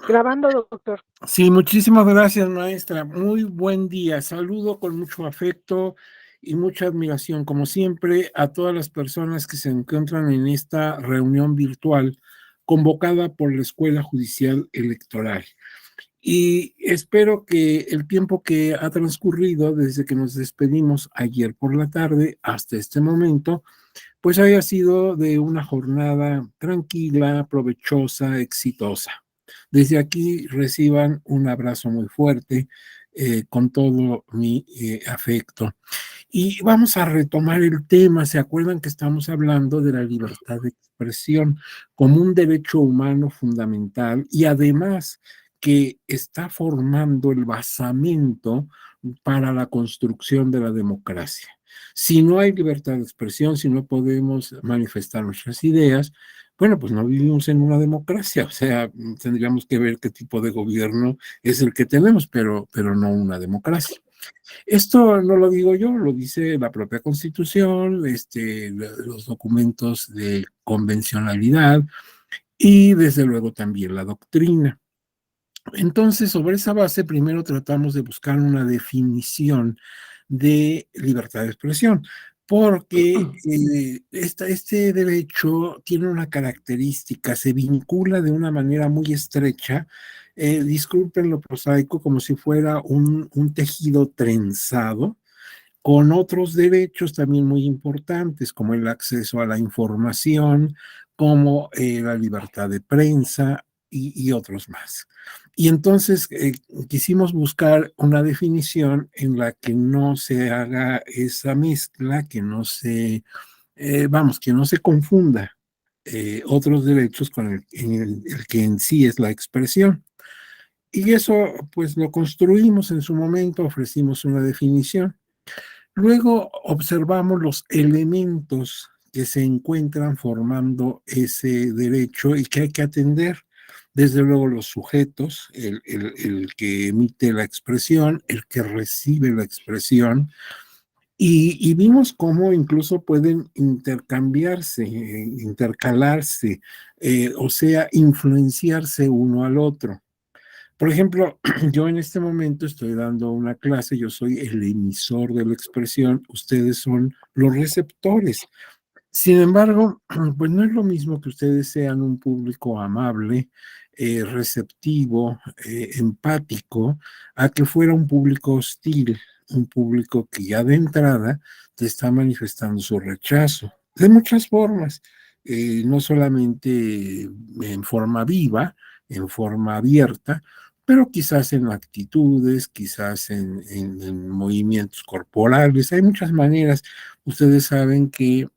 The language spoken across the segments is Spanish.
Grabando, doctor. Sí, muchísimas gracias, maestra. Muy buen día. Saludo con mucho afecto y mucha admiración, como siempre, a todas las personas que se encuentran en esta reunión virtual convocada por la Escuela Judicial Electoral. Y espero que el tiempo que ha transcurrido desde que nos despedimos ayer por la tarde hasta este momento, pues haya sido de una jornada tranquila, provechosa, exitosa. Desde aquí reciban un abrazo muy fuerte con todo mi afecto. Y vamos a retomar el tema. ¿Se acuerdan que estamos hablando de la libertad de expresión como un derecho humano fundamental y además que está formando el basamento para la construcción de la democracia? Si no hay libertad de expresión, si no podemos manifestar nuestras ideas, bueno, pues no vivimos en una democracia, o sea, tendríamos que ver qué tipo de gobierno es el que tenemos, pero no una democracia. Esto no lo digo yo, lo dice la propia Constitución, los documentos de convencionalidad y desde luego también la doctrina. Entonces, sobre esa base, primero tratamos de buscar una definición de libertad de expresión, porque este derecho tiene una característica, se vincula de una manera muy estrecha, disculpen lo prosaico, como si fuera un tejido trenzado, con otros derechos también muy importantes, como el acceso a la información, como la libertad de prensa y otros más. Y entonces quisimos buscar una definición en la que no se haga esa mezcla, que no se, que no se confunda otros derechos con el que en sí es la expresión. Y eso pues lo construimos en su momento, ofrecimos una definición. Luego observamos los elementos que se encuentran formando ese derecho y que hay que atender. Desde luego los sujetos, el que emite la expresión, el que recibe la expresión, y vimos cómo incluso pueden intercambiarse, intercalarse, o sea, influenciarse uno al otro. Por ejemplo, yo en este momento estoy dando una clase, yo soy el emisor de la expresión, ustedes son los receptores. Sin embargo, pues no es lo mismo que ustedes sean un público amable, receptivo, empático, a que fuera un público hostil, un público que ya de entrada te está manifestando su rechazo, de muchas formas, no solamente en forma viva, en forma abierta, pero quizás en actitudes, quizás en movimientos corporales, hay muchas maneras. Ustedes saben que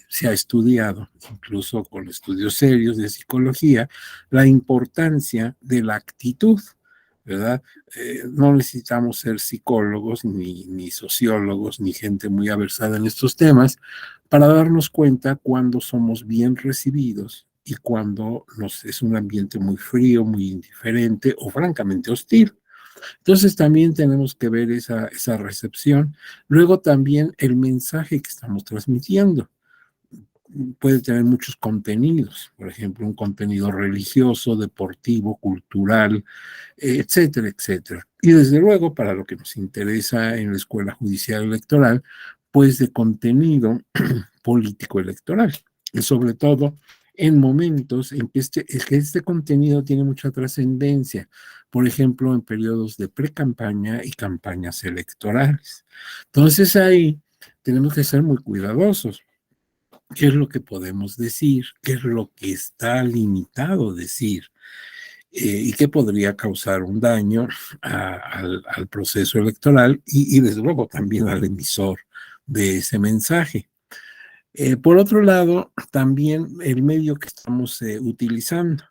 se ha estudiado, incluso con estudios serios de psicología, la importancia de la actitud, ¿verdad? No necesitamos ser psicólogos, ni sociólogos, ni gente muy aversada en estos temas para darnos cuenta cuando somos bien recibidos y cuando es un ambiente muy frío, muy indiferente o francamente hostil. Entonces también tenemos que ver esa recepción. Luego también el mensaje que estamos transmitiendo puede tener muchos contenidos, por ejemplo, un contenido religioso, deportivo, cultural, etcétera, etcétera. Y desde luego, para lo que nos interesa en la Escuela Judicial Electoral, pues de contenido político electoral, y sobre todo en momentos en que este contenido tiene mucha trascendencia, por ejemplo, en periodos de pre-campaña y campañas electorales. Entonces ahí tenemos que ser muy cuidadosos. ¿Qué es lo que podemos decir? ¿Qué es lo que está limitado decir? Y qué podría causar un daño al proceso electoral y desde luego también al emisor de ese mensaje. Por otro lado, también el medio que estamos utilizando.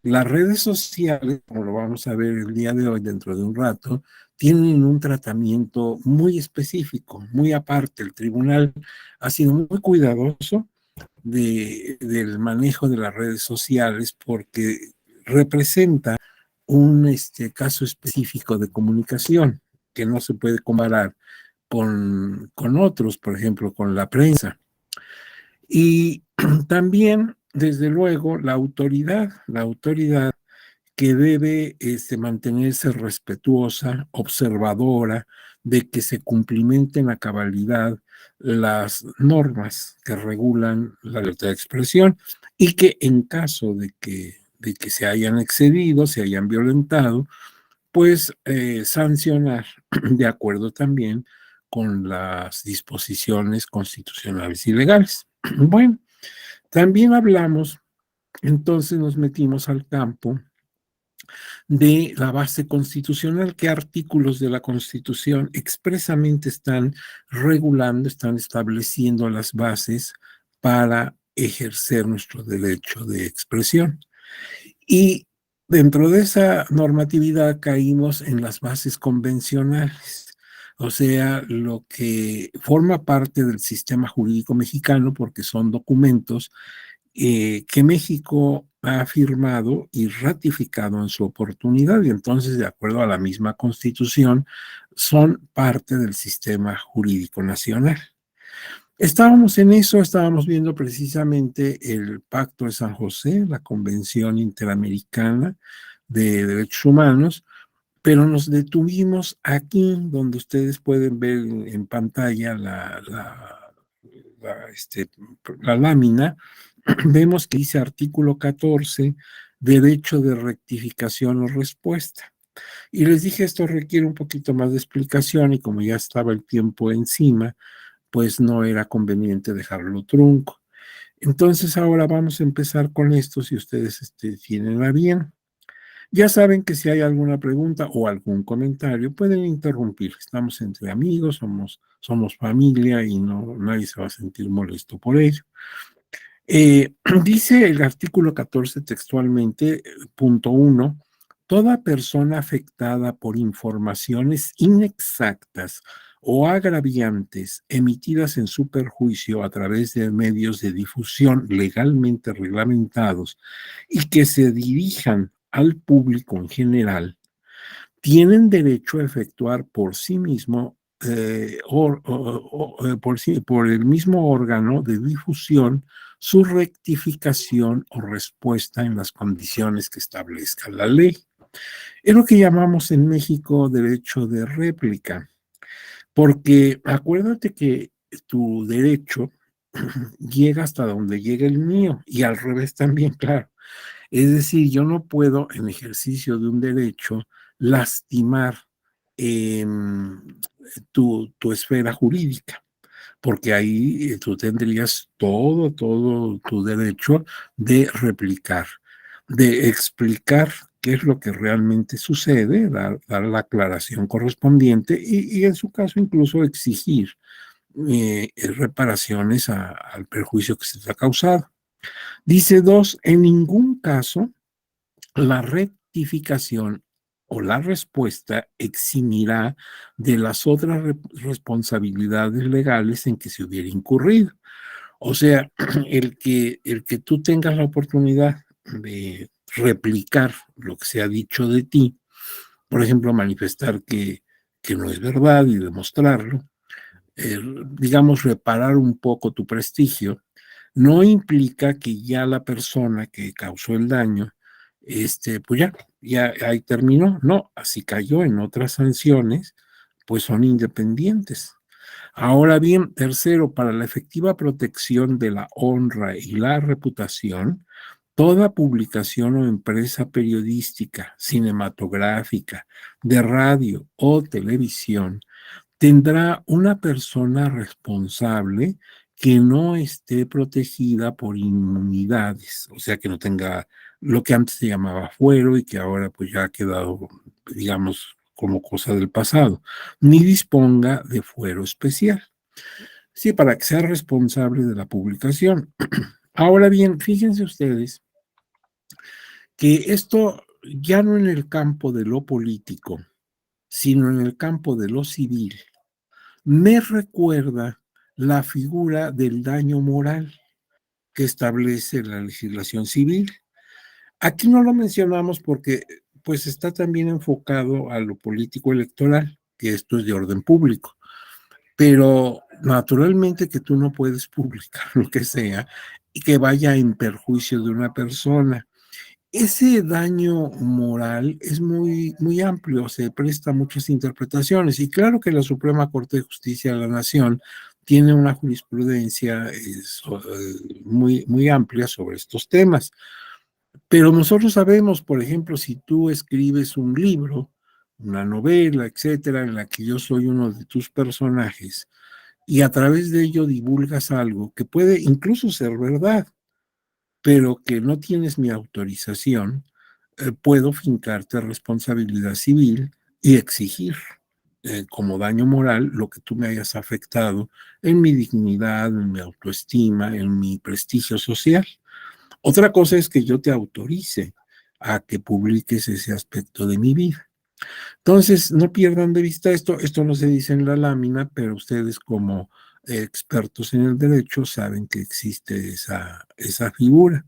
Las redes sociales, como lo vamos a ver el día de hoy, dentro de un rato, tienen un tratamiento muy específico, muy aparte. El tribunal ha sido muy cuidadoso del manejo de las redes sociales porque representa un caso específico de comunicación que no se puede comparar con otros, por ejemplo, con la prensa. Y también, desde luego, la autoridad que debe mantenerse respetuosa, observadora, de que se cumplimenten a cabalidad las normas que regulan la libertad de expresión y que en caso de que se hayan excedido, se hayan violentado, pues sancionar de acuerdo también con las disposiciones constitucionales y legales. Bueno, también hablamos, entonces nos metimos al campo de la base constitucional, qué artículos de la Constitución expresamente están regulando, están estableciendo las bases para ejercer nuestro derecho de expresión. Y dentro de esa normatividad caímos en las bases convencionales, o sea, lo que forma parte del sistema jurídico mexicano, porque son documentos que México ha firmado y ratificado en su oportunidad, y entonces, de acuerdo a la misma Constitución, son parte del sistema jurídico nacional. Estábamos en eso, estábamos viendo precisamente el Pacto de San José, la Convención Interamericana de Derechos Humanos, pero nos detuvimos aquí, donde ustedes pueden ver en pantalla la lámina. Vemos que dice artículo 14, derecho de rectificación o respuesta. Y les dije, esto requiere un poquito más de explicación y como ya estaba el tiempo encima, pues no era conveniente dejarlo trunco. Entonces ahora vamos a empezar con esto, si ustedes tienen a bien. Ya saben que si hay alguna pregunta o algún comentario, pueden interrumpir. Estamos entre amigos, somos familia y no, nadie se va a sentir molesto por ello. Dice el artículo 14 textualmente, punto 1, toda persona afectada por informaciones inexactas o agraviantes emitidas en su perjuicio a través de medios de difusión legalmente reglamentados y que se dirijan al público en general, tienen derecho a efectuar por sí mismo por el mismo órgano de difusión su rectificación o respuesta en las condiciones que establezca la ley. Es lo que llamamos en México derecho de réplica, porque acuérdate que tu derecho llega hasta donde llega el mío y al revés también, claro. Es decir, yo no puedo, en ejercicio de un derecho, lastimar eh, tu esfera jurídica, porque ahí tú tendrías todo tu derecho de replicar, de explicar qué es lo que realmente sucede, dar la aclaración correspondiente y en su caso incluso exigir reparaciones al perjuicio que se te ha causado. Dice 2, en ningún caso la rectificación o la respuesta eximirá de las otras responsabilidades legales en que se hubiera incurrido. O sea, el que tú tengas la oportunidad de replicar lo que se ha dicho de ti, por ejemplo, manifestar que no es verdad y demostrarlo, digamos, reparar un poco tu prestigio, no implica que ya la persona que causó el daño, pues ya ahí terminó. No, así cayó en otras sanciones, pues son independientes. Ahora bien, tercero, para la efectiva protección de la honra y la reputación, toda publicación o empresa periodística, cinematográfica, de radio o televisión tendrá una persona responsable que no esté protegida por inmunidades, o sea, que no tenga lo que antes se llamaba fuero y que ahora pues ya ha quedado, digamos, como cosa del pasado, ni disponga de fuero especial. Sí, para que sea responsable de la publicación. Ahora bien, fíjense ustedes que esto ya no en el campo de lo político, sino en el campo de lo civil, me recuerda la figura del daño moral que establece la legislación civil. Aquí no lo mencionamos porque pues está también enfocado a lo político electoral, que esto es de orden público, pero naturalmente que tú no puedes publicar lo que sea y que vaya en perjuicio de una persona. Ese daño moral es muy amplio, se presta a muchas interpretaciones, y claro que la Suprema Corte de Justicia de la Nación tiene una jurisprudencia muy amplia sobre estos temas. Pero nosotros sabemos, por ejemplo, si tú escribes un libro, una novela, etcétera, en la que yo soy uno de tus personajes, y a través de ello divulgas algo que puede incluso ser verdad, pero que no tienes mi autorización, puedo fincarte responsabilidad civil y exigir como daño moral lo que tú me hayas afectado en mi dignidad, en mi autoestima, en mi prestigio social. Otra cosa es que yo te autorice a que publiques ese aspecto de mi vida. Entonces, no pierdan de vista esto no se dice en la lámina, pero ustedes como expertos en el derecho saben que existe esa figura.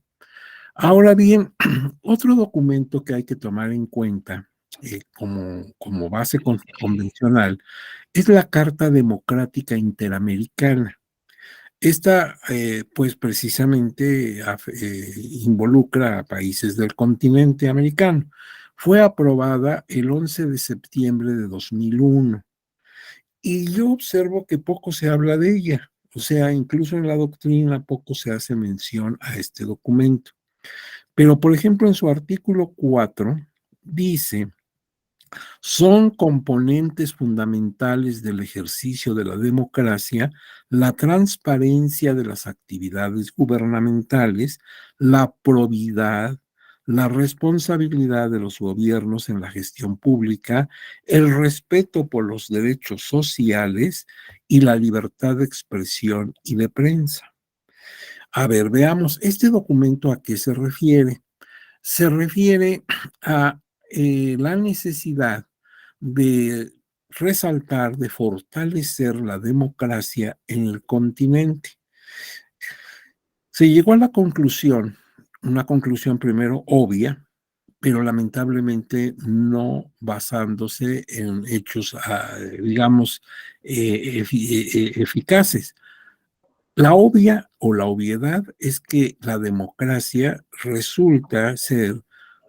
Ahora bien, otro documento que hay que tomar en cuenta como base convencional es la Carta Democrática Interamericana. Esta, pues precisamente involucra a países del continente americano. Fue aprobada el 11 de septiembre de 2001 y yo observo que poco se habla de ella. O sea, incluso en la doctrina poco se hace mención a este documento. Pero, por ejemplo, en su artículo 4 dice: son componentes fundamentales del ejercicio de la democracia la transparencia de las actividades gubernamentales, la probidad, la responsabilidad de los gobiernos en la gestión pública, el respeto por los derechos sociales y la libertad de expresión y de prensa. A ver, veamos, ¿este documento a qué se refiere? Se refiere a la necesidad de resaltar, de fortalecer la democracia en el continente. Se llegó a la conclusión, una conclusión primero obvia, pero lamentablemente no basándose en hechos, digamos, eficaces. La obvia o la obviedad es que la democracia resulta ser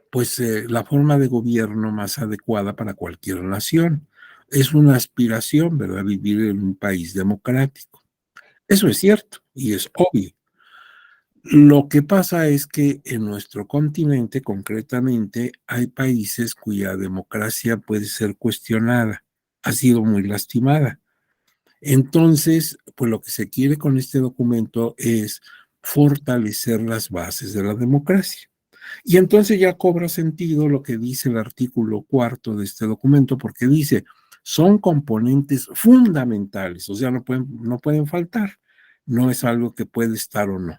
pues la forma de gobierno más adecuada para cualquier nación. Es una aspiración, ¿verdad? Vivir en un país democrático. Eso es cierto y es obvio. Lo que pasa es que en nuestro continente, concretamente, hay países cuya democracia puede ser cuestionada, ha sido muy lastimada. Entonces, pues lo que se quiere con este documento es fortalecer las bases de la democracia. Y entonces ya cobra sentido lo que dice el artículo 4 de este documento, porque dice, son componentes fundamentales, o sea, no pueden faltar, no es algo que puede estar o no.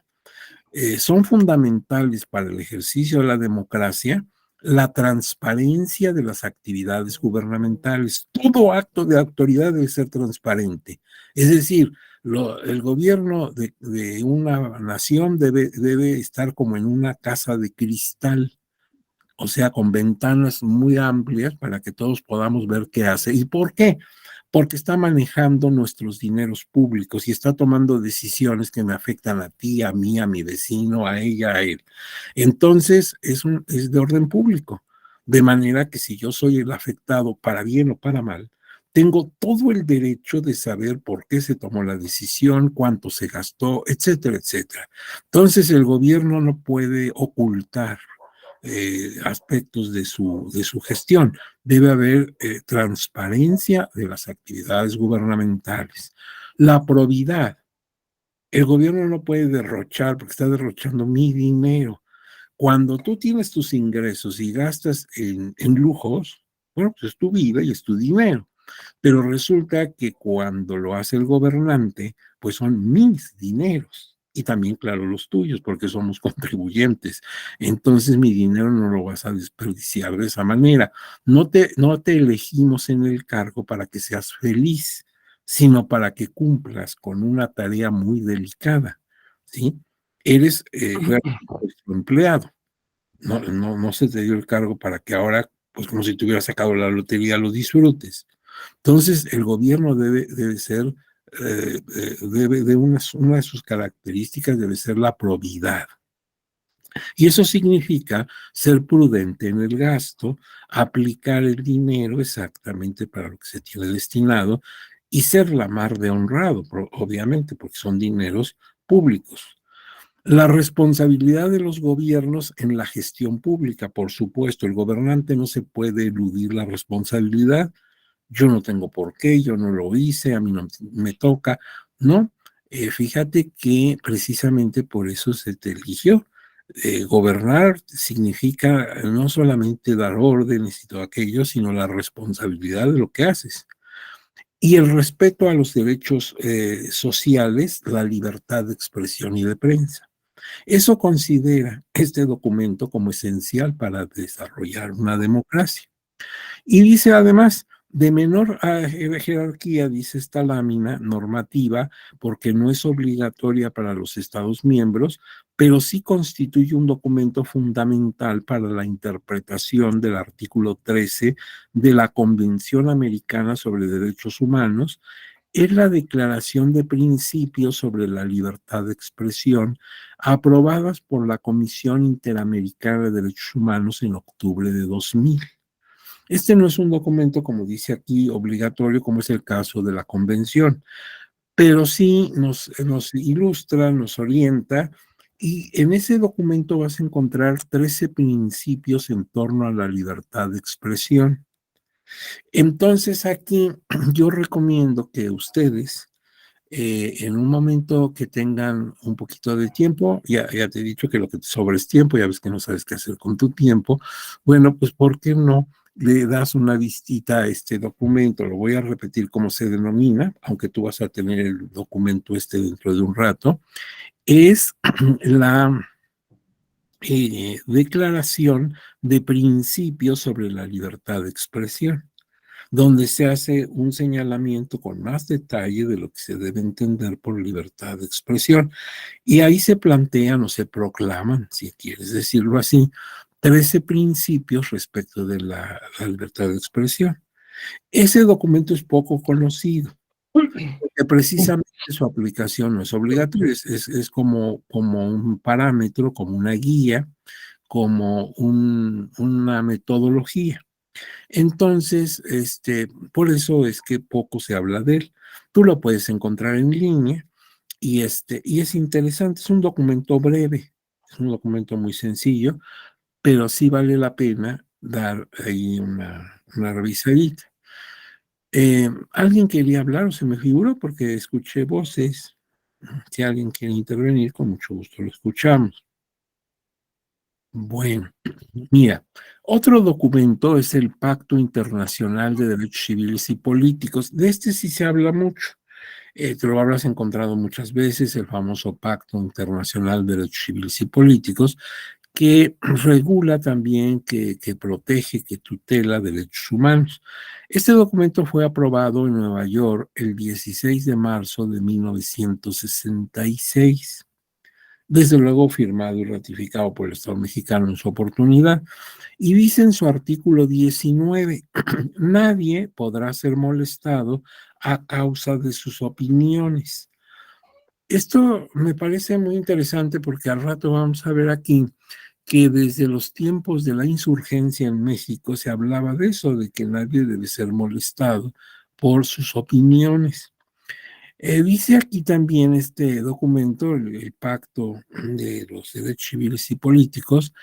Son fundamentales para el ejercicio de la democracia la transparencia de las actividades gubernamentales. Todo acto de autoridad debe ser transparente. Es decir, el gobierno de una nación debe estar como en una casa de cristal, o sea, con ventanas muy amplias para que todos podamos ver qué hace. ¿Y por qué? Porque está manejando nuestros dineros públicos y está tomando decisiones que me afectan a ti, a mí, a mi vecino, a ella, a él. Entonces, es de orden público. De manera que si yo soy el afectado para bien o para mal, tengo todo el derecho de saber por qué se tomó la decisión, cuánto se gastó, etcétera, etcétera. Entonces, el gobierno no puede ocultar aspectos de su gestión. Debe haber transparencia de las actividades gubernamentales. La probidad. El gobierno no puede derrochar porque está derrochando mi dinero. Cuando tú tienes tus ingresos y gastas en lujos, bueno, pues es tu vida y es tu dinero. Pero resulta que cuando lo hace el gobernante, pues son mis dineros y también, claro, los tuyos, porque somos contribuyentes. Entonces mi dinero no lo vas a desperdiciar de esa manera. No te elegimos en el cargo para que seas feliz, sino para que cumplas con una tarea muy delicada, ¿sí? Eres nuestro empleado. No se te dio el cargo para que ahora, pues como si te hubieras sacado la lotería, lo disfrutes. Entonces, el gobierno debe ser, una de sus características debe ser la probidad. Y eso significa ser prudente en el gasto, aplicar el dinero exactamente para lo que se tiene destinado y ser la mar de honrado, obviamente, porque son dineros públicos. La responsabilidad de los gobiernos en la gestión pública, por supuesto, el gobernante no se puede eludir la responsabilidad. Yo no tengo por qué, yo no lo hice, a mí no me toca, ¿no? Fíjate que precisamente por eso se te eligió. Gobernar significa no solamente dar órdenes y todo aquello, sino la responsabilidad de lo que haces. Y el respeto a los derechos sociales, la libertad de expresión y de prensa. Eso considera este documento como esencial para desarrollar una democracia. Y dice además, de menor jerarquía, dice esta lámina normativa, porque no es obligatoria para los Estados miembros, pero sí constituye un documento fundamental para la interpretación del artículo 13 de la Convención Americana sobre Derechos Humanos. Es la Declaración de Principios sobre la Libertad de Expresión, aprobadas por la Comisión Interamericana de Derechos Humanos en octubre de 2000. Este no es un documento, como dice aquí, obligatorio, como es el caso de la convención, pero sí nos ilustra, nos orienta, y en ese documento vas a encontrar 13 principios en torno a la libertad de expresión. Entonces aquí yo recomiendo que ustedes, en un momento que tengan un poquito de tiempo, ya te he dicho que lo que te sobra es tiempo, ya ves que no sabes qué hacer con tu tiempo, bueno, pues ¿por qué no le das una vistita a este documento? Lo voy a repetir cómo se denomina, aunque tú vas a tener el documento este dentro de un rato. Es la Declaración de Principios sobre la Libertad de Expresión, donde se hace un señalamiento con más detalle de lo que se debe entender por libertad de expresión. Y ahí se plantean o se proclaman, si quieres decirlo así, 13 principios respecto de la libertad de expresión. Ese documento es poco conocido, porque precisamente su aplicación no es obligatoria, es como un parámetro, como una guía, como una metodología. Entonces, por eso es que poco se habla de él. Tú lo puedes encontrar en línea y es interesante, es un documento breve, es un documento muy sencillo, pero sí vale la pena dar ahí una revisadita. ¿Alguien quería hablar o se me figuró? Porque escuché voces. Si alguien quiere intervenir, con mucho gusto lo escuchamos. Bueno, mira, otro documento es el Pacto Internacional de Derechos Civiles y Políticos. De este sí se habla mucho. Te lo habrás encontrado muchas veces, el famoso Pacto Internacional de Derechos Civiles y Políticos, que regula también, que protege, que tutela derechos humanos. Este documento fue aprobado en Nueva York el 16 de marzo de 1966, desde luego firmado y ratificado por el Estado mexicano en su oportunidad, y dice en su artículo 19, nadie podrá ser molestado a causa de sus opiniones. Esto me parece muy interesante porque al rato vamos a ver aquí que desde los tiempos de la insurgencia en México se hablaba de eso, de que nadie debe ser molestado por sus opiniones. Dice aquí también este documento, el Pacto de los Derechos Civiles y Políticos,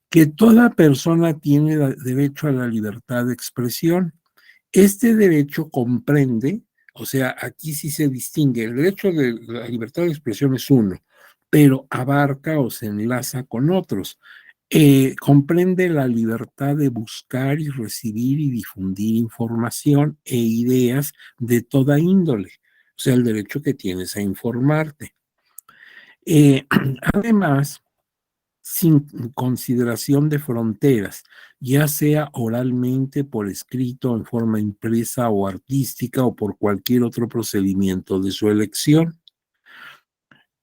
que toda persona tiene derecho a la libertad de expresión. Este derecho comprende, o sea, aquí sí se distingue, el derecho de la libertad de expresión es uno, pero abarca o se enlaza con otros. Comprende la libertad de buscar y recibir y difundir información e ideas de toda índole, o sea, el derecho que tienes a informarte. Además, sin consideración de fronteras, ya sea oralmente, por escrito, en forma impresa o artística o por cualquier otro procedimiento de su elección.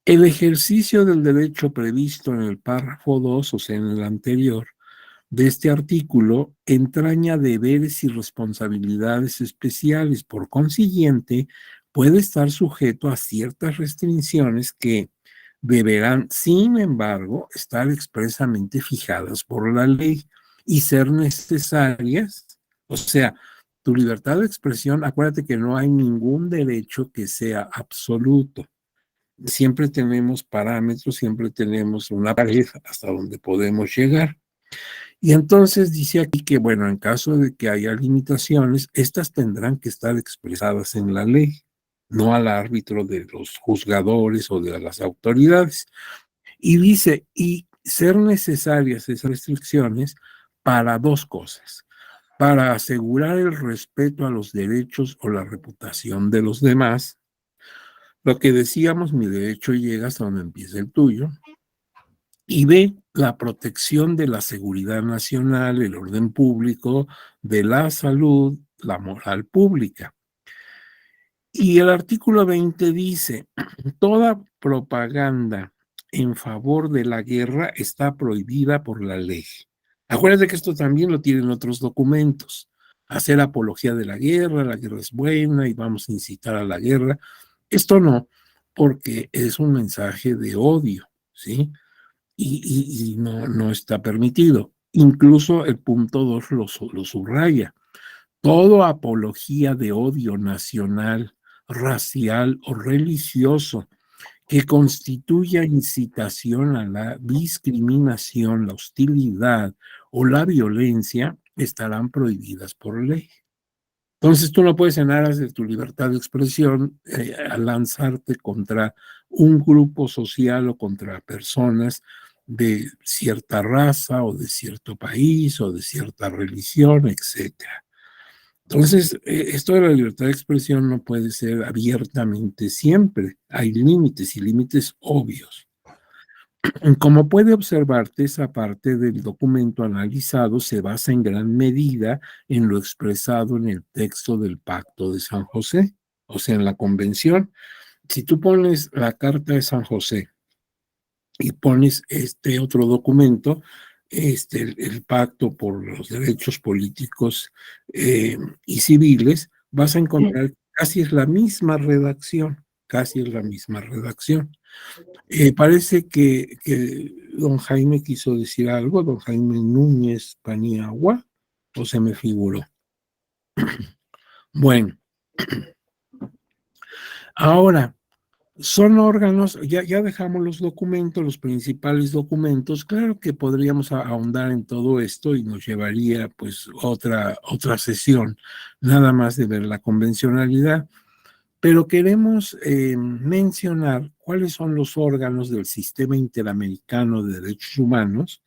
El ejercicio del derecho previsto en el párrafo 2, o sea, en el anterior, de este artículo, entraña deberes y responsabilidades especiales. Por consiguiente, puede estar sujeto a ciertas restricciones que deberán, sin embargo, estar expresamente fijadas por la ley y ser necesarias. O sea, tu libertad de expresión, acuérdate que no hay ningún derecho que sea absoluto. Siempre tenemos parámetros, siempre tenemos una pared hasta donde podemos llegar. Y entonces dice aquí que, bueno, en caso de que haya limitaciones, estas tendrán que estar expresadas en la ley, no al árbitro de los juzgadores o de las autoridades. Y dice, y ser necesarias esas restricciones para dos cosas: para asegurar el respeto a los derechos o la reputación de los demás. Lo que decíamos, mi derecho llega hasta donde empieza el tuyo. Y B, la protección de la seguridad nacional, el orden público, de la salud, la moral pública. Y el artículo 20 dice, toda propaganda en favor de la guerra está prohibida por la ley. Acuérdate que esto también lo tienen otros documentos. Hacer apología de la guerra es buena y vamos a incitar a la guerra. Esto no, porque es un mensaje de odio, ¿sí? Y no está permitido. Incluso el punto 2 lo subraya. Todo apología de odio nacional, racial o religioso que constituya incitación a la discriminación, la hostilidad o la violencia estarán prohibidas por ley. Entonces tú no puedes, en aras de tu libertad de expresión, a lanzarte contra un grupo social o contra personas de cierta raza o de cierto país o de cierta religión, etcétera. Entonces, esto de la libertad de expresión no puede ser abiertamente siempre. Hay límites y límites obvios. Como puede observarte, esa parte del documento analizado se basa en gran medida en lo expresado en el texto del Pacto de San José, o sea, en la Convención. Si tú pones la Carta de San José y pones este otro documento, el Pacto por los Derechos Políticos y Civiles, vas a encontrar casi es la misma redacción, casi es la misma redacción. Parece que don Jaime quiso decir algo, don Jaime Núñez Paniagua, o se me figuró. Bueno, ahora, son órganos, ya dejamos los documentos, los principales documentos. Claro que podríamos ahondar en todo esto y nos llevaría pues otra sesión, nada más de ver la convencionalidad. Pero queremos mencionar cuáles son los órganos del Sistema Interamericano de Derechos Humanos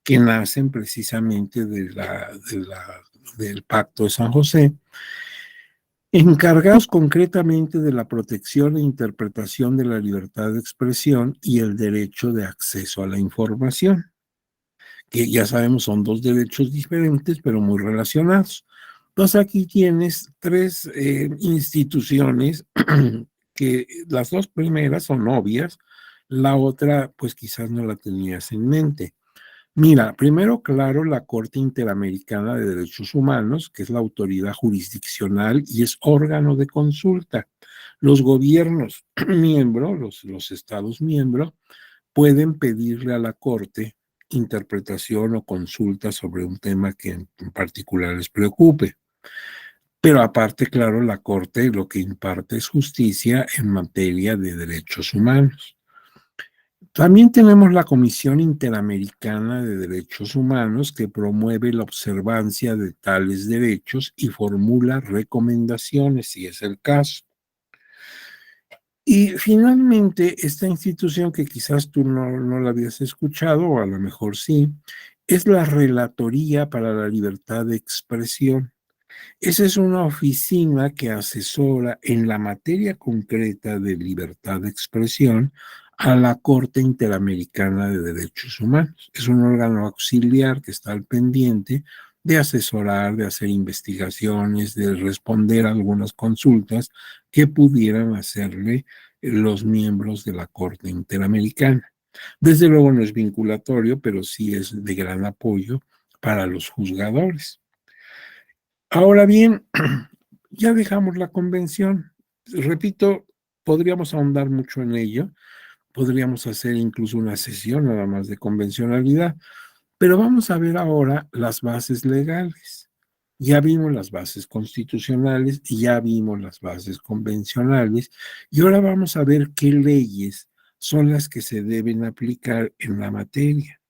que nacen precisamente del Pacto de San José, encargados concretamente de la protección e interpretación de la libertad de expresión y el derecho de acceso a la información, que ya sabemos son dos derechos diferentes, pero muy relacionados. Entonces aquí tienes tres instituciones que las dos primeras son obvias, la otra pues quizás no la tenías en mente. Mira, primero, claro, la Corte Interamericana de Derechos Humanos, que es la autoridad jurisdiccional y es órgano de consulta. Los gobiernos miembros, los estados miembros, pueden pedirle a la Corte interpretación o consulta sobre un tema que en particular les preocupe. Pero aparte, claro, la Corte lo que imparte es justicia en materia de derechos humanos. También tenemos la Comisión Interamericana de Derechos Humanos, que promueve la observancia de tales derechos y formula recomendaciones, si es el caso. Y finalmente, esta institución, que quizás tú no la habías escuchado, o a lo mejor sí, es la Relatoría para la Libertad de Expresión. Esa es una oficina que asesora en la materia concreta de libertad de expresión a la Corte Interamericana de Derechos Humanos. Es un órgano auxiliar que está al pendiente de asesorar, de hacer investigaciones, de responder a algunas consultas que pudieran hacerle los miembros de la Corte Interamericana. Desde luego no es vinculatorio, pero sí es de gran apoyo para los juzgadores. Ahora bien, ya dejamos la convención. Repito, podríamos ahondar mucho en ello, podríamos hacer incluso una sesión nada más de convencionalidad, pero vamos a ver ahora las bases legales. Ya vimos las bases constitucionales y ya vimos las bases convencionales y ahora vamos a ver qué leyes son las que se deben aplicar en la materia.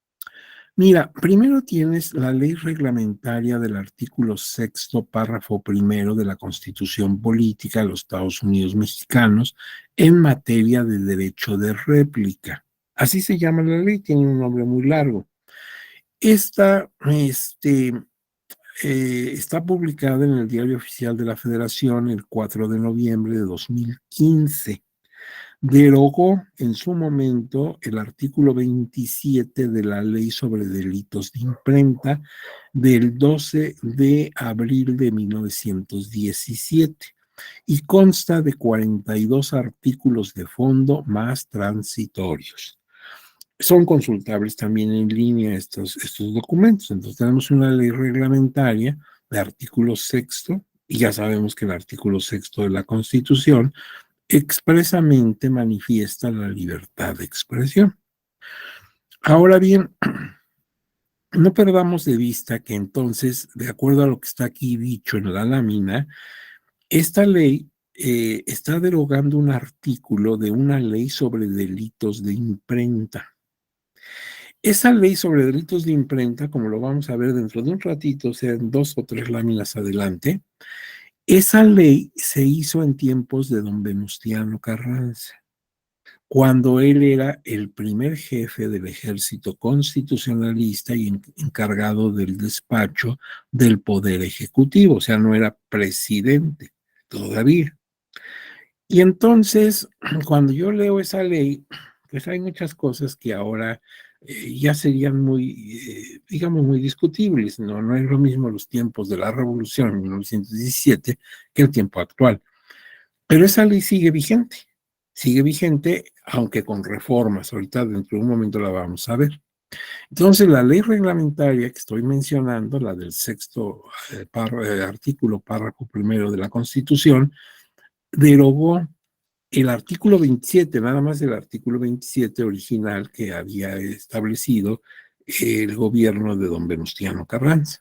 Mira, primero tienes la ley reglamentaria del artículo sexto, párrafo primero de la Constitución Política de los Estados Unidos Mexicanos en materia de derecho de réplica. Así se llama la ley, tiene un nombre muy largo. Esta está publicada en el Diario Oficial de la Federación el 4 de noviembre de 2015. Derogó en su momento el artículo 27 de la Ley sobre Delitos de Imprenta del 12 de abril de 1917 y consta de 42 artículos de fondo más transitorios. Son consultables también en línea estos documentos. Entonces tenemos una ley reglamentaria de artículo sexto, y ya sabemos que el artículo sexto de la Constitución expresamente manifiesta la libertad de expresión. Ahora bien, no perdamos de vista que entonces, de acuerdo a lo que está aquí dicho en la lámina, esta ley está derogando un artículo de una ley sobre delitos de imprenta. Esa ley sobre delitos de imprenta, como lo vamos a ver dentro de un ratito, o sea, en 2 o 3 láminas adelante, esa ley se hizo en tiempos de don Venustiano Carranza, cuando él era el primer jefe del ejército constitucionalista y encargado del despacho del Poder Ejecutivo, o sea, no era presidente todavía. Y entonces, cuando yo leo esa ley, pues hay muchas cosas que ahora ya serían muy, digamos, muy discutibles, ¿no? No es lo mismo los tiempos de la Revolución en 1917 que el tiempo actual. Pero esa ley sigue vigente, aunque con reformas. Ahorita dentro de un momento la vamos a ver. Entonces, la ley reglamentaria que estoy mencionando, la del sexto artículo, párrafo primero de la Constitución, derogó el artículo 27, nada más el artículo 27 original que había establecido el gobierno de don Venustiano Carranza.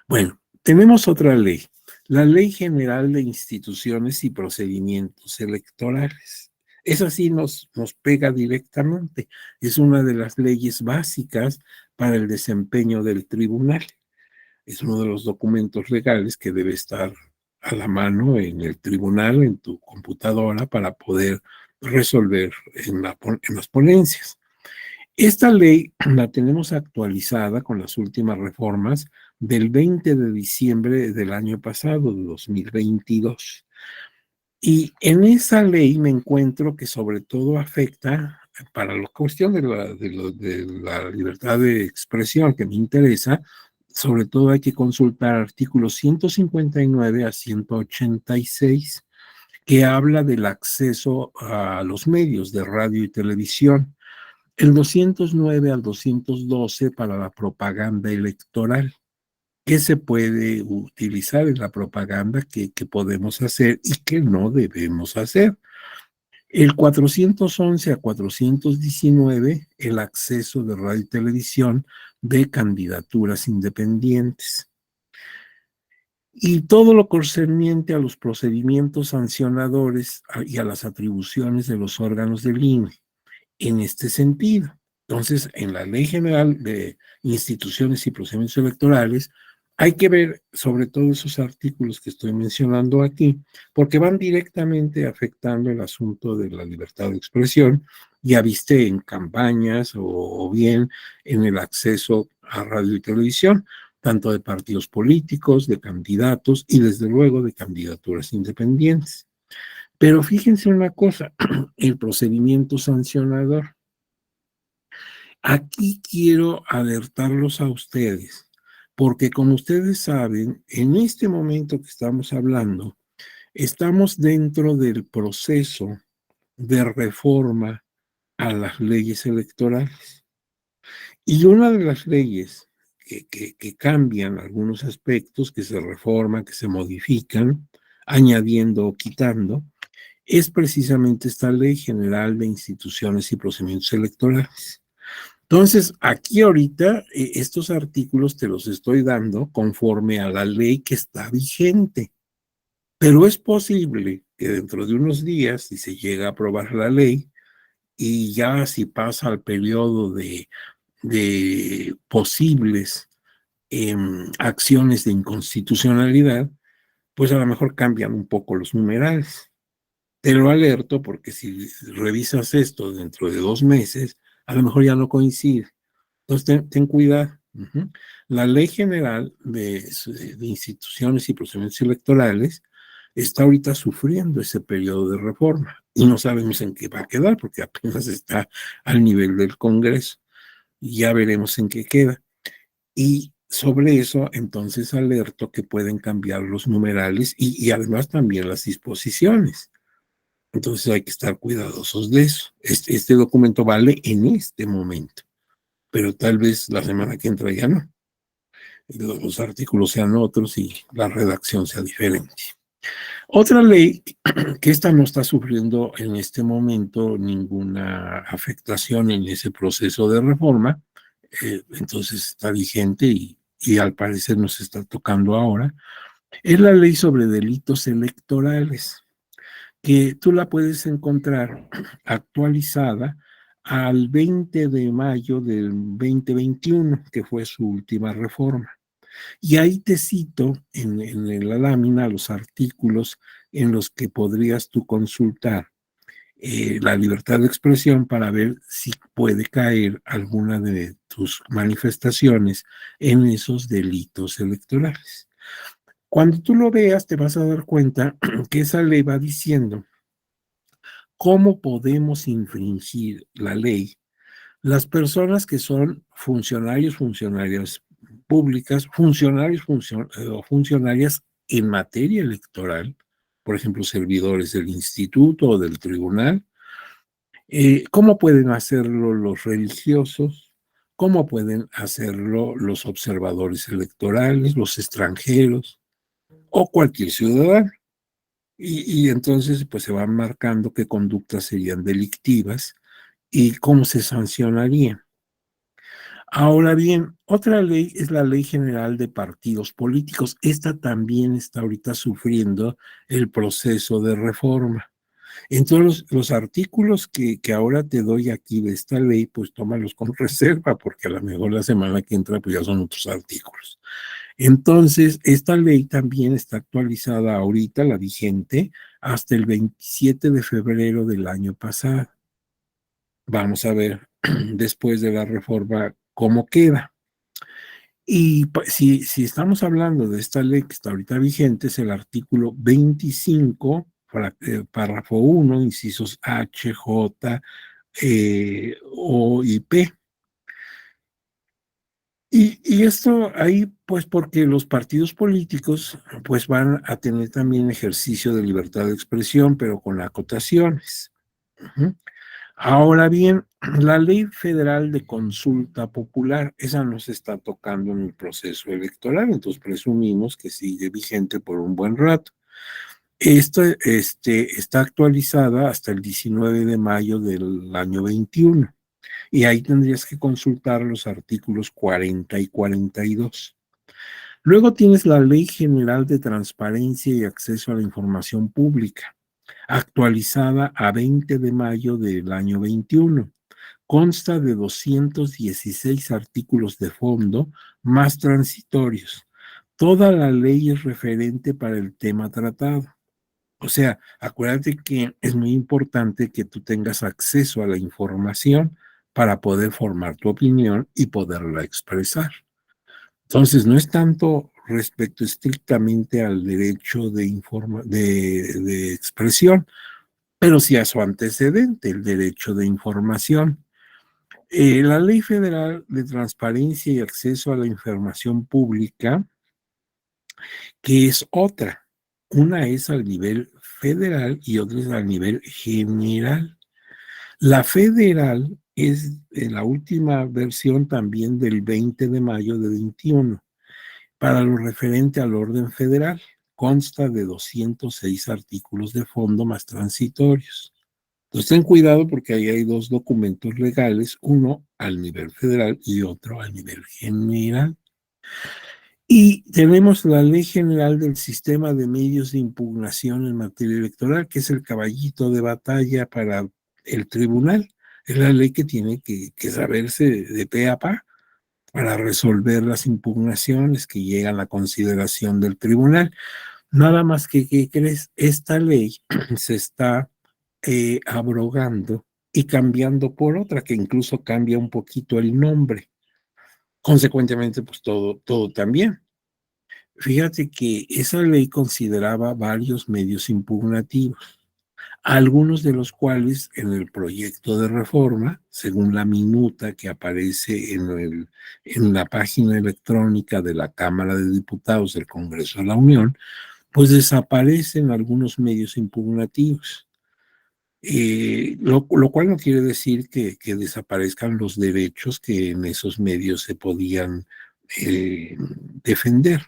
Bueno, tenemos otra ley, la Ley General de Instituciones y Procedimientos Electorales. Esa sí nos pega directamente. Es una de las leyes básicas para el desempeño del tribunal. Es uno de los documentos legales que debe estar a la mano en el tribunal, en tu computadora, para poder resolver en las ponencias. Esta ley la tenemos actualizada con las últimas reformas del 20 de diciembre del año pasado, de 2022. Y en esa ley me encuentro que sobre todo afecta, para la cuestión de la libertad de expresión que me interesa, sobre todo hay que consultar artículos 159 a 186, que habla del acceso a los medios de radio y televisión. El 209 al 212 para la propaganda electoral. ¿Qué se puede utilizar en la propaganda? ¿Qué podemos hacer y qué no debemos hacer? El 411 a 419, el acceso de radio y televisión de candidaturas independientes. Y todo lo concerniente a los procedimientos sancionadores y a las atribuciones de los órganos del INE en este sentido. Entonces, en la Ley General de Instituciones y Procedimientos Electorales, hay que ver sobre todo esos artículos que estoy mencionando aquí, porque van directamente afectando el asunto de la libertad de expresión, ya viste en campañas o bien en el acceso a radio y televisión, tanto de partidos políticos, de candidatos y desde luego de candidaturas independientes. Pero fíjense una cosa, el procedimiento sancionador. Aquí quiero alertarlos a ustedes, porque como ustedes saben, en este momento que estamos hablando, estamos dentro del proceso de reforma a las leyes electorales. Y una de las leyes que cambian algunos aspectos, que se reforman, que se modifican, añadiendo o quitando, es precisamente esta Ley General de Instituciones y Procedimientos Electorales. Entonces, aquí ahorita estos artículos te los estoy dando conforme a la ley que está vigente, pero es posible que dentro de unos días, si se llega a aprobar la ley, y ya si pasa al periodo de posibles acciones de inconstitucionalidad, pues a lo mejor cambian un poco los numerales. Te lo alerto porque si revisas esto dentro de 2 meses, a lo mejor ya no coincide. Entonces, ten cuidado. La Ley General de Instituciones y Procedimientos Electorales está ahorita sufriendo ese periodo de reforma y no sabemos en qué va a quedar porque apenas está al nivel del Congreso. Ya veremos en qué queda. Y sobre eso, entonces alerto que pueden cambiar los numerales y además también las disposiciones. Entonces hay que estar cuidadosos de eso. Este documento vale en este momento, pero tal vez la semana que entra ya no. Los artículos sean otros y la redacción sea diferente. Otra ley, que esta no está sufriendo en este momento ninguna afectación en ese proceso de reforma, entonces está vigente y al parecer nos está tocando ahora, es la ley sobre delitos electorales, que tú la puedes encontrar actualizada al 20 de mayo del 2021, que fue su última reforma. Y ahí te cito en la lámina los artículos en los que podrías tú consultar la libertad de expresión para ver si puede caer alguna de tus manifestaciones en esos delitos electorales. Cuando tú lo veas, te vas a dar cuenta que esa ley va diciendo cómo podemos infringir la ley las personas que son funcionarios, funcionarias públicas, funcionarios o funcionarias en materia electoral, por ejemplo, servidores del instituto o del tribunal, cómo pueden hacerlo los religiosos, cómo pueden hacerlo los observadores electorales, los extranjeros o cualquier ciudadano. Y entonces pues se van marcando qué conductas serían delictivas y cómo se sancionarían. Ahora bien, otra ley es la Ley General de Partidos Políticos. Esta también está ahorita sufriendo el proceso de reforma. Entonces, los artículos que ahora te doy aquí de esta ley, pues tómalos con reserva, porque a lo mejor la semana que entra, pues ya son otros artículos. Entonces, esta ley también está actualizada ahorita, la vigente, hasta el 27 de febrero del año pasado. Vamos a ver después de la reforma cómo queda. Y si estamos hablando de esta ley que está ahorita vigente, es el artículo 25, párrafo 1, incisos H, J, O y P. Y esto ahí, pues porque los partidos políticos, pues van a tener también ejercicio de libertad de expresión, pero con acotaciones. Ujú. Ahora bien, la ley federal de consulta popular, esa no se está tocando en el proceso electoral, entonces presumimos que sigue vigente por un buen rato. Esta está actualizada hasta el 19 de mayo del año 21 y ahí tendrías que consultar los artículos 40 y 42. Luego tienes la Ley General de Transparencia y Acceso a la Información Pública, actualizada a 20 de mayo del año 21. Consta de 216 artículos de fondo más transitorios. Toda la ley es referente para el tema tratado. O sea, acuérdate que es muy importante que tú tengas acceso a la información para poder formar tu opinión y poderla expresar. Entonces, no es tanto respecto estrictamente al derecho de expresión, pero sí a su antecedente, el derecho de información. La Ley Federal de Transparencia y Acceso a la Información Pública, que es otra. Una es al nivel federal y otra es al nivel general. La federal es la última versión también del 20 de mayo de 21, para lo referente al orden federal, consta de 206 artículos de fondo más transitorios. Entonces ten cuidado porque ahí hay dos documentos legales, uno al nivel federal y otro al nivel general. Y tenemos la Ley General del Sistema de Medios de Impugnación en materia electoral, que es el caballito de batalla para el tribunal. Es la ley que tiene que saberse de pe a pa para resolver las impugnaciones que llegan a consideración del tribunal. Nada más que, ¿qué crees? Esta ley se está abrogando y cambiando por otra que incluso cambia un poquito el nombre. Consecuentemente, pues todo también. Fíjate que esa ley consideraba varios medios impugnativos, algunos de los cuales en el proyecto de reforma, según la minuta que aparece en la página electrónica de la Cámara de Diputados del Congreso de la Unión, pues desaparecen algunos medios impugnativos. Lo cual no quiere decir que desaparezcan los derechos que en esos medios se podían defender,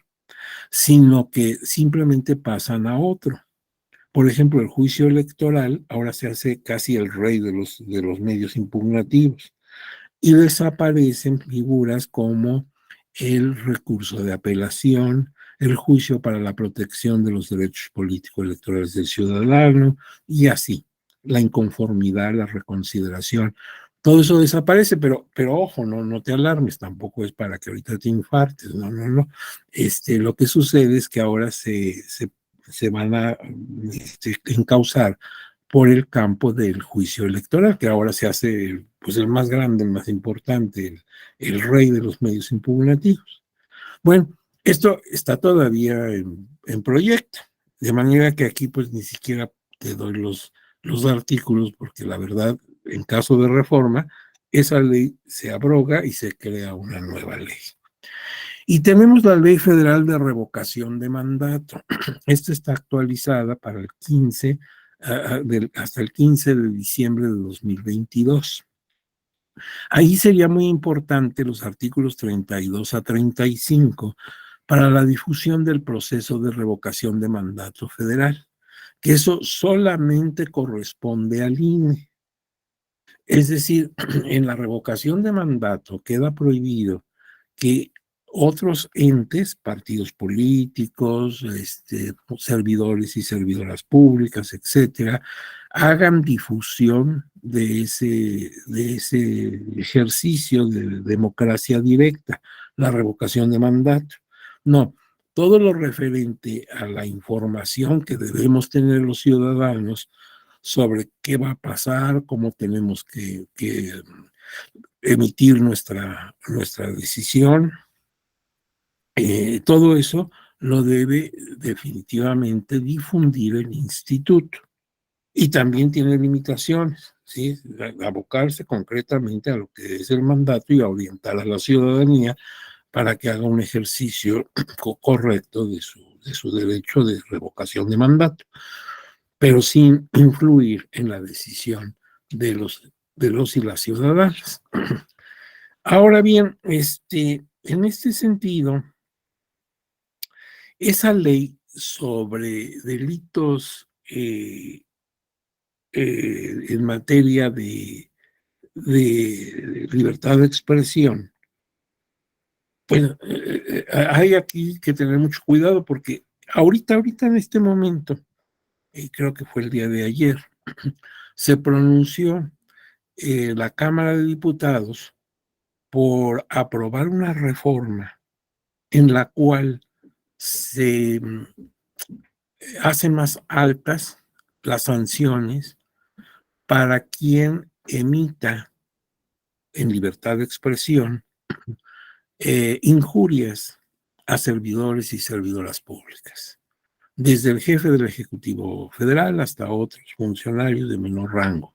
sino que simplemente pasan a otro. Por ejemplo, el juicio electoral ahora se hace casi el rey de los medios impugnativos y desaparecen figuras como el recurso de apelación, el juicio para la protección de los derechos políticos electorales del ciudadano y así, la inconformidad, la reconsideración. Todo eso desaparece, pero ojo, no te alarmes, tampoco es para que ahorita te infartes, no. Lo que sucede es que ahora se van a encauzar por el campo del juicio electoral, que ahora se hace pues el más grande, el más importante, el rey de los medios impugnativos. Bueno, esto está todavía en proyecto, de manera que aquí pues ni siquiera te doy los artículos, porque la verdad, en caso de reforma, esa ley se abroga y se crea una nueva ley. Y tenemos la Ley Federal de Revocación de Mandato. Esta está actualizada para el 15, hasta el 15 de diciembre de 2022. Ahí sería muy importante los artículos 32 a 35 para la difusión del proceso de revocación de mandato federal, que eso solamente corresponde al INE. Es decir, en la revocación de mandato queda prohibido que otros entes, partidos políticos, servidores y servidoras públicas, etcétera, hagan difusión de ese ejercicio de democracia directa, la revocación de mandato. No, todo lo referente a la información que debemos tener los ciudadanos sobre qué va a pasar, cómo tenemos que emitir nuestra decisión. Todo eso lo debe definitivamente difundir el instituto. Y también tiene limitaciones, ¿sí? Abocarse concretamente a lo que es el mandato y a orientar a la ciudadanía para que haga un ejercicio correcto de su derecho de revocación de mandato, pero sin influir en la decisión de los y las ciudadanas. Ahora bien, en este sentido, esa ley sobre delitos en materia de libertad de expresión, pues hay aquí que tener mucho cuidado porque ahorita en este momento, creo que fue el día de ayer, se pronunció la Cámara de Diputados por aprobar una reforma en la cual se hacen más altas las sanciones para quien emita en libertad de expresión injurias a servidores y servidoras públicas, desde el jefe del Ejecutivo Federal hasta otros funcionarios de menor rango.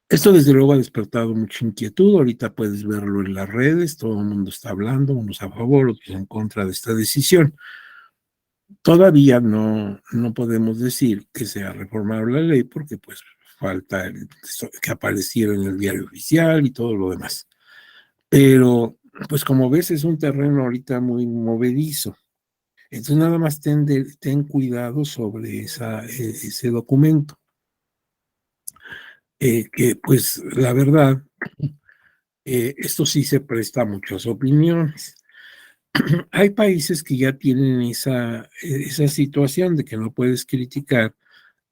Esto desde luego ha despertado mucha inquietud, ahorita puedes verlo en las redes, todo el mundo está hablando, unos a favor, otros en contra de esta decisión. Todavía no podemos decir que sea reformable la ley porque pues falta que apareciera en el diario oficial y todo lo demás. Pero pues como ves es un terreno ahorita muy movedizo. Entonces nada más ten cuidado sobre ese documento, que pues la verdad, esto sí se presta a muchas opiniones. Hay países que ya tienen esa situación de que no puedes criticar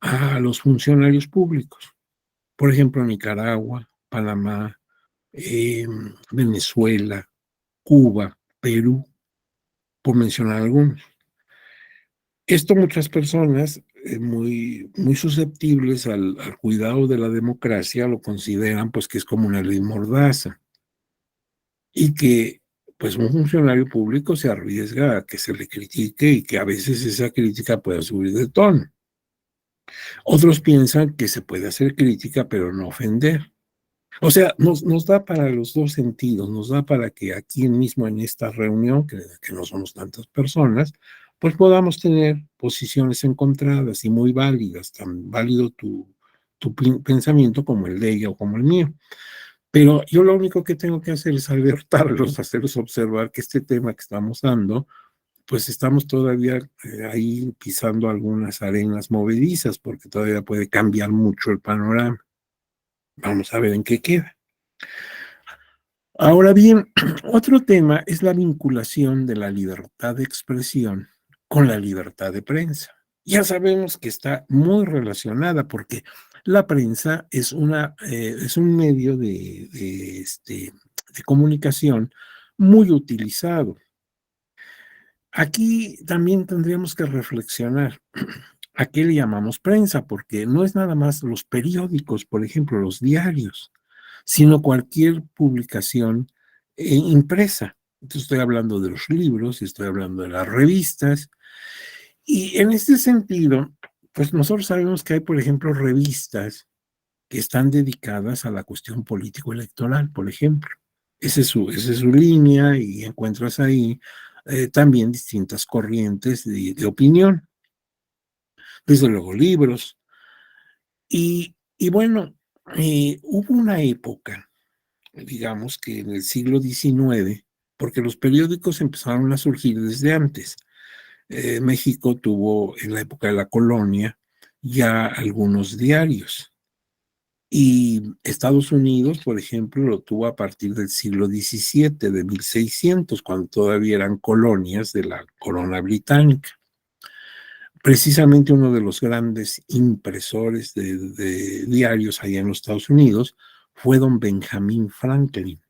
a los funcionarios públicos. Por ejemplo, Nicaragua, Panamá, Venezuela, Cuba, Perú, por mencionar algunos. Esto muchas personas muy susceptibles al cuidado de la democracia lo consideran pues que es como una ley mordaza y que pues un funcionario público se arriesga a que se le critique y que a veces esa crítica pueda subir de tono. Otros piensan que se puede hacer crítica pero no ofender. O sea, nos da para los dos sentidos, nos da para que aquí mismo en esta reunión, que no somos tantas personas, pues podamos tener posiciones encontradas y muy válidas, tan válido tu pensamiento como el de ella o como el mío. Pero yo lo único que tengo que hacer es alertarlos, hacerlos observar que este tema que estamos dando, pues estamos todavía ahí pisando algunas arenas movedizas, porque todavía puede cambiar mucho el panorama. Vamos a ver en qué queda. Ahora bien, otro tema es la vinculación de la libertad de expresión con la libertad de prensa. Ya sabemos que está muy relacionada porque la prensa es un medio de comunicación muy utilizado. Aquí también tendríamos que reflexionar a qué le llamamos prensa, porque no es nada más los periódicos, por ejemplo, los diarios, sino cualquier publicación impresa. Entonces estoy hablando de los libros, estoy hablando de las revistas, y en este sentido, pues nosotros sabemos que hay, por ejemplo, revistas que están dedicadas a la cuestión político-electoral, por ejemplo. Esa es su línea y encuentras ahí también distintas corrientes de opinión, desde luego libros. Y bueno, hubo una época, digamos que en el siglo XIX, porque los periódicos empezaron a surgir desde antes. México tuvo en la época de la colonia ya algunos diarios. Y Estados Unidos, por ejemplo, lo tuvo a partir del siglo XVII, de 1600, cuando todavía eran colonias de la corona británica. Precisamente uno de los grandes impresores de diarios allá en los Estados Unidos fue don Benjamin Franklin,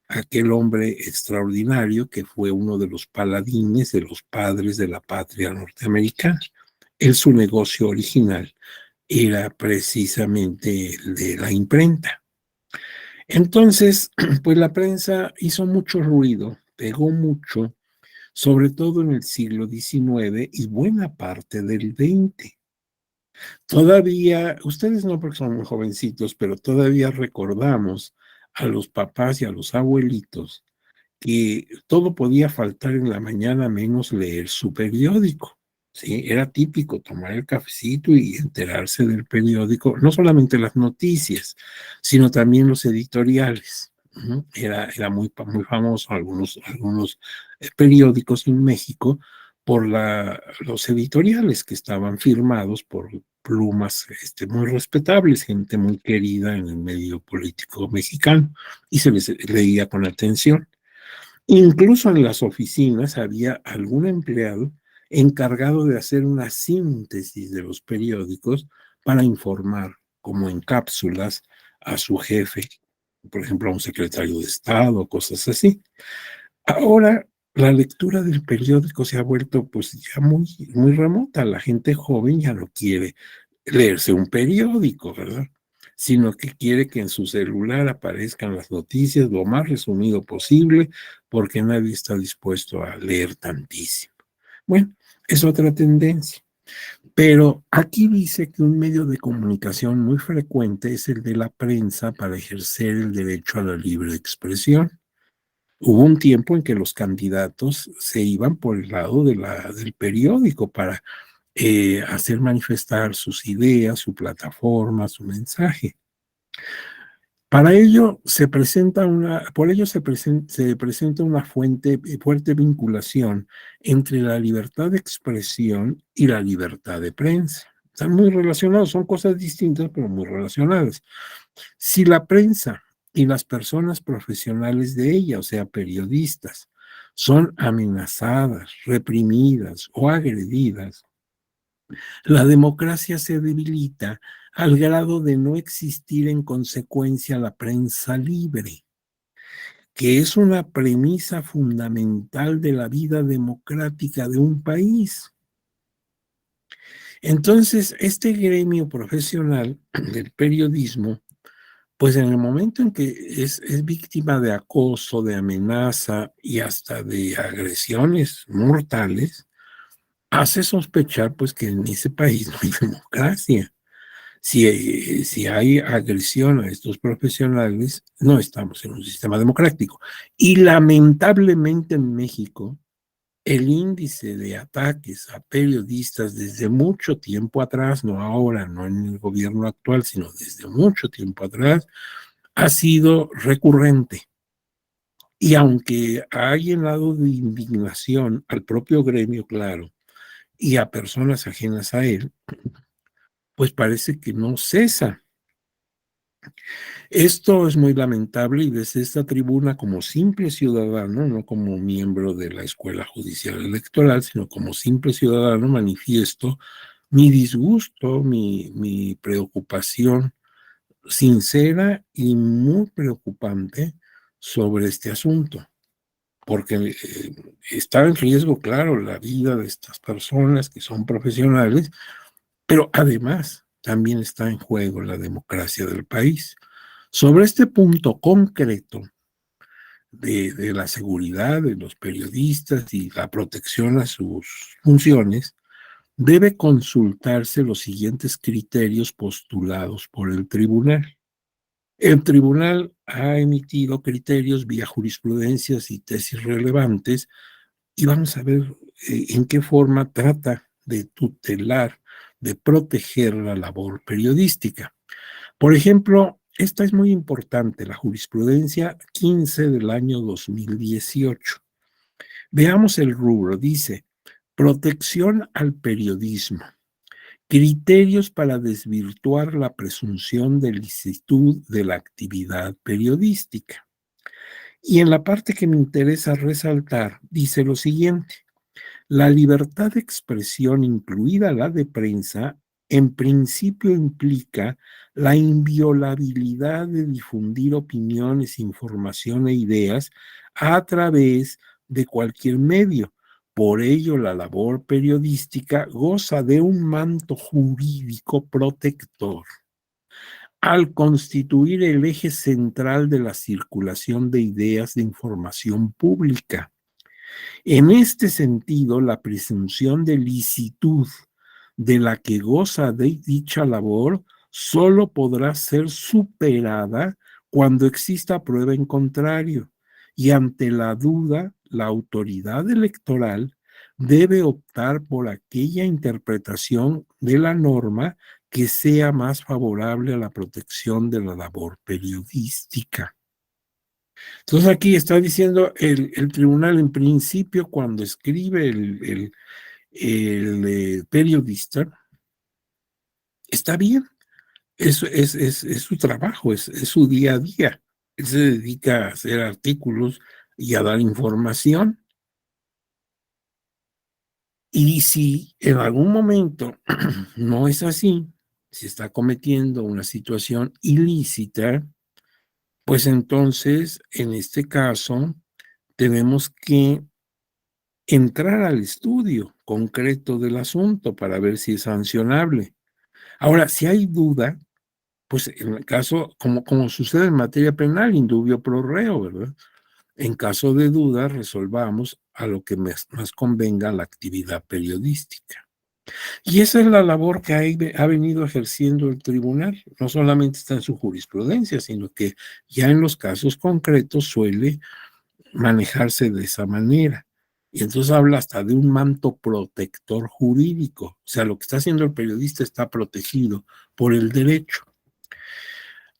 aquel hombre extraordinario que fue uno de los paladines de los padres de la patria norteamericana. Su negocio original era precisamente el de la imprenta. Entonces, pues la prensa hizo mucho ruido, pegó mucho, sobre todo en el siglo XIX y buena parte del XX. Todavía, ustedes no porque son muy jovencitos, pero todavía recordamos a los papás y a los abuelitos que todo podía faltar en la mañana menos leer su periódico. Sí, era típico tomar el cafecito y enterarse del periódico, no solamente las noticias, sino también los editoriales. Era muy famoso algunos periódicos en México por los editoriales que estaban firmados por plumas muy respetables, gente muy querida en el medio político mexicano, y se les leía con atención. Incluso en las oficinas había algún empleado encargado de hacer una síntesis de los periódicos para informar, como en cápsulas, a su jefe, por ejemplo, a un secretario de Estado, cosas así. Ahora, la lectura del periódico se ha vuelto pues ya muy remota. La gente joven ya no quiere leerse un periódico, ¿verdad? Sino que quiere que en su celular aparezcan las noticias lo más resumido posible, porque nadie está dispuesto a leer tantísimo. Bueno, es otra tendencia. Pero aquí dice que un medio de comunicación muy frecuente es el de la prensa para ejercer el derecho a la libre expresión. Hubo un tiempo en que los candidatos se iban por el lado del periódico para hacer manifestar sus ideas, su plataforma, su mensaje. Para ello por ello se presenta una fuerte vinculación entre la libertad de expresión y la libertad de prensa. Están muy relacionados, son cosas distintas, pero muy relacionadas. Si la prensa y las personas profesionales de ella, o sea, periodistas, son amenazadas, reprimidas o agredidas, la democracia se debilita al grado de no existir en consecuencia la prensa libre, que es una premisa fundamental de la vida democrática de un país. Entonces, este gremio profesional del periodismo, pues en el momento en que es víctima de acoso, de amenaza y hasta de agresiones mortales, hace sospechar pues que en ese país no hay democracia. Si hay agresión a estos profesionales, no estamos en un sistema democrático. Y lamentablemente en México, el índice de ataques a periodistas desde mucho tiempo atrás, no ahora, no en el gobierno actual, sino desde mucho tiempo atrás, ha sido recurrente. Y aunque ha llenado de indignación al propio gremio, claro, y a personas ajenas a él, pues parece que no cesa. Esto es muy lamentable y desde esta tribuna, como simple ciudadano, no como miembro de la Escuela Judicial Electoral, sino como simple ciudadano, manifiesto mi disgusto, mi preocupación sincera y muy preocupante sobre este asunto, porque está en riesgo, claro, la vida de estas personas que son profesionales, pero además también está en juego la democracia del país. Sobre este punto concreto de la seguridad de los periodistas y la protección a sus funciones, debe consultarse los siguientes criterios postulados por el tribunal. El tribunal ha emitido criterios vía jurisprudencias y tesis relevantes y vamos a ver en qué forma trata de tutelar, de proteger la labor periodística. Por ejemplo, esta es muy importante, la jurisprudencia 15 del año 2018. Veamos el rubro, dice, protección al periodismo, criterios para desvirtuar la presunción de licitud de la actividad periodística. Y en la parte que me interesa resaltar, dice lo siguiente. La libertad de expresión, incluida la de prensa, en principio implica la inviolabilidad de difundir opiniones, información e ideas a través de cualquier medio. Por ello, la labor periodística goza de un manto jurídico protector. Al constituir el eje central de la circulación de ideas de información pública, en este sentido, la presunción de licitud de la que goza de dicha labor solo podrá ser superada cuando exista prueba en contrario, y ante la duda, la autoridad electoral debe optar por aquella interpretación de la norma que sea más favorable a la protección de la labor periodística. Entonces aquí está diciendo el tribunal en principio cuando escribe el periodista, está bien, es su trabajo, es su día a día. Él se dedica a hacer artículos y a dar información. Y si en algún momento no es así, si está cometiendo una situación ilícita, pues entonces, en este caso, tenemos que entrar al estudio concreto del asunto para ver si es sancionable. Ahora, si hay duda, pues en el caso, como sucede en materia penal, indubio pro reo, ¿verdad? En caso de duda, resolvamos a lo que más convenga la actividad periodística. Y esa es la labor que ha venido ejerciendo el tribunal. No solamente está en su jurisprudencia, sino que ya en los casos concretos suele manejarse de esa manera. Y entonces habla hasta de un manto protector jurídico. O sea, lo que está haciendo el periodista está protegido por el derecho.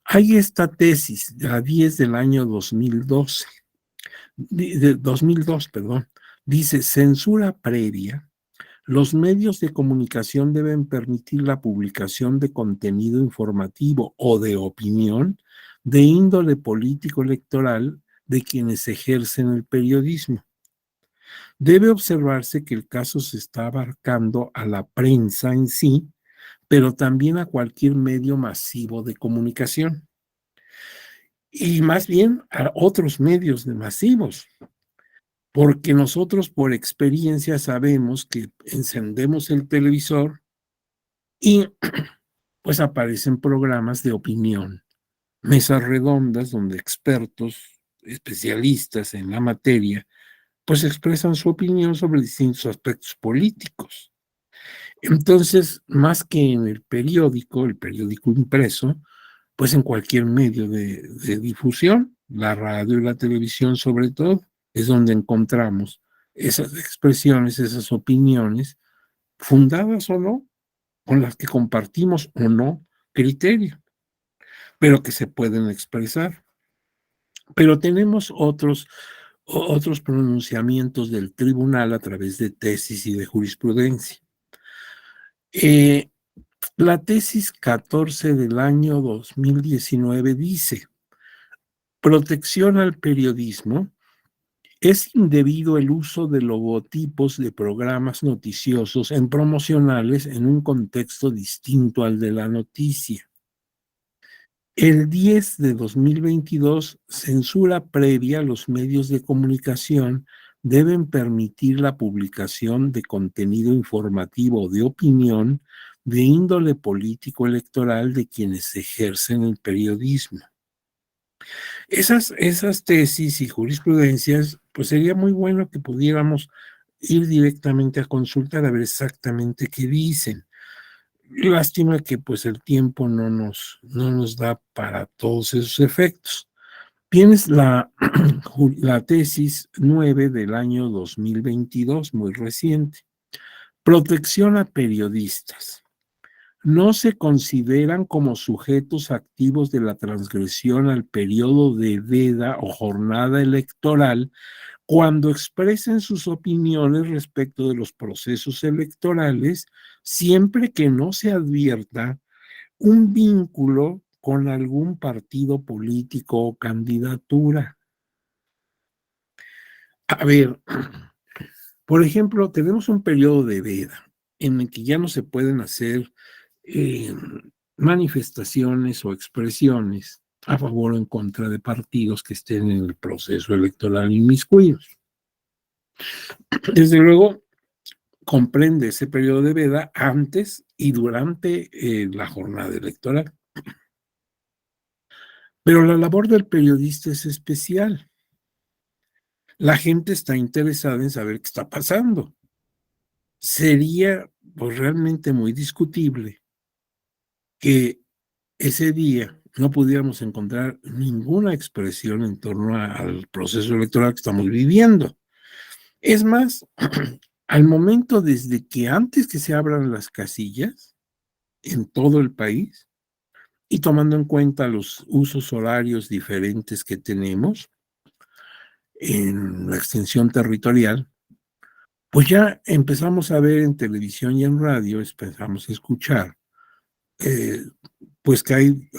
Hay esta tesis, la 10 del año 2012, de 2002, perdón, dice: censura previa. Los medios de comunicación deben permitir la publicación de contenido informativo o de opinión de índole político-electoral de quienes ejercen el periodismo. Debe observarse que el caso se está abarcando a la prensa en sí, pero también a cualquier medio masivo de comunicación y más bien a otros medios de masivos, porque nosotros por experiencia sabemos que encendemos el televisor y pues aparecen programas de opinión, mesas redondas donde expertos, especialistas en la materia, pues expresan su opinión sobre distintos aspectos políticos. Entonces, más que en el periódico impreso, pues en cualquier medio de difusión, la radio y la televisión sobre todo, es donde encontramos esas expresiones, esas opiniones, fundadas o no, con las que compartimos o no criterio, pero que se pueden expresar. Pero tenemos otros pronunciamientos del tribunal a través de tesis y de jurisprudencia. Eh, la tesis 14 del año 2019 dice: protección al periodismo. Es indebido el uso de logotipos de programas noticiosos en promocionales en un contexto distinto al de la noticia. El 10 de 2022, censura previa. Los medios de comunicación deben permitir la publicación de contenido informativo o de opinión de índole político-electoral de quienes ejercen el periodismo. Esas tesis y jurisprudencias, pues sería muy bueno que pudiéramos ir directamente a consultar a ver exactamente qué dicen. Lástima que pues el tiempo no nos da para todos esos efectos. Tienes la tesis 9 del año 2022, muy reciente. Protección a periodistas. No se consideran como sujetos activos de la transgresión al periodo de veda o jornada electoral cuando expresen sus opiniones respecto de los procesos electorales, siempre que no se advierta un vínculo con algún partido político o candidatura. A ver, por ejemplo, tenemos un periodo de veda en el que ya no se pueden hacer eh, manifestaciones o expresiones a favor o en contra de partidos que estén en el proceso electoral inmiscuidos. Desde luego, comprende ese periodo de veda antes y durante la jornada electoral. Pero la labor del periodista es especial. La gente está interesada en saber qué está pasando. Sería pues, realmente muy discutible que ese día no pudiéramos encontrar ninguna expresión en torno al proceso electoral que estamos viviendo. Es más, al momento desde que antes que se abran las casillas en todo el país y tomando en cuenta los usos horarios diferentes que tenemos en la extensión territorial, pues ya empezamos a ver en televisión y en radio, empezamos a escuchar eh, pues que hay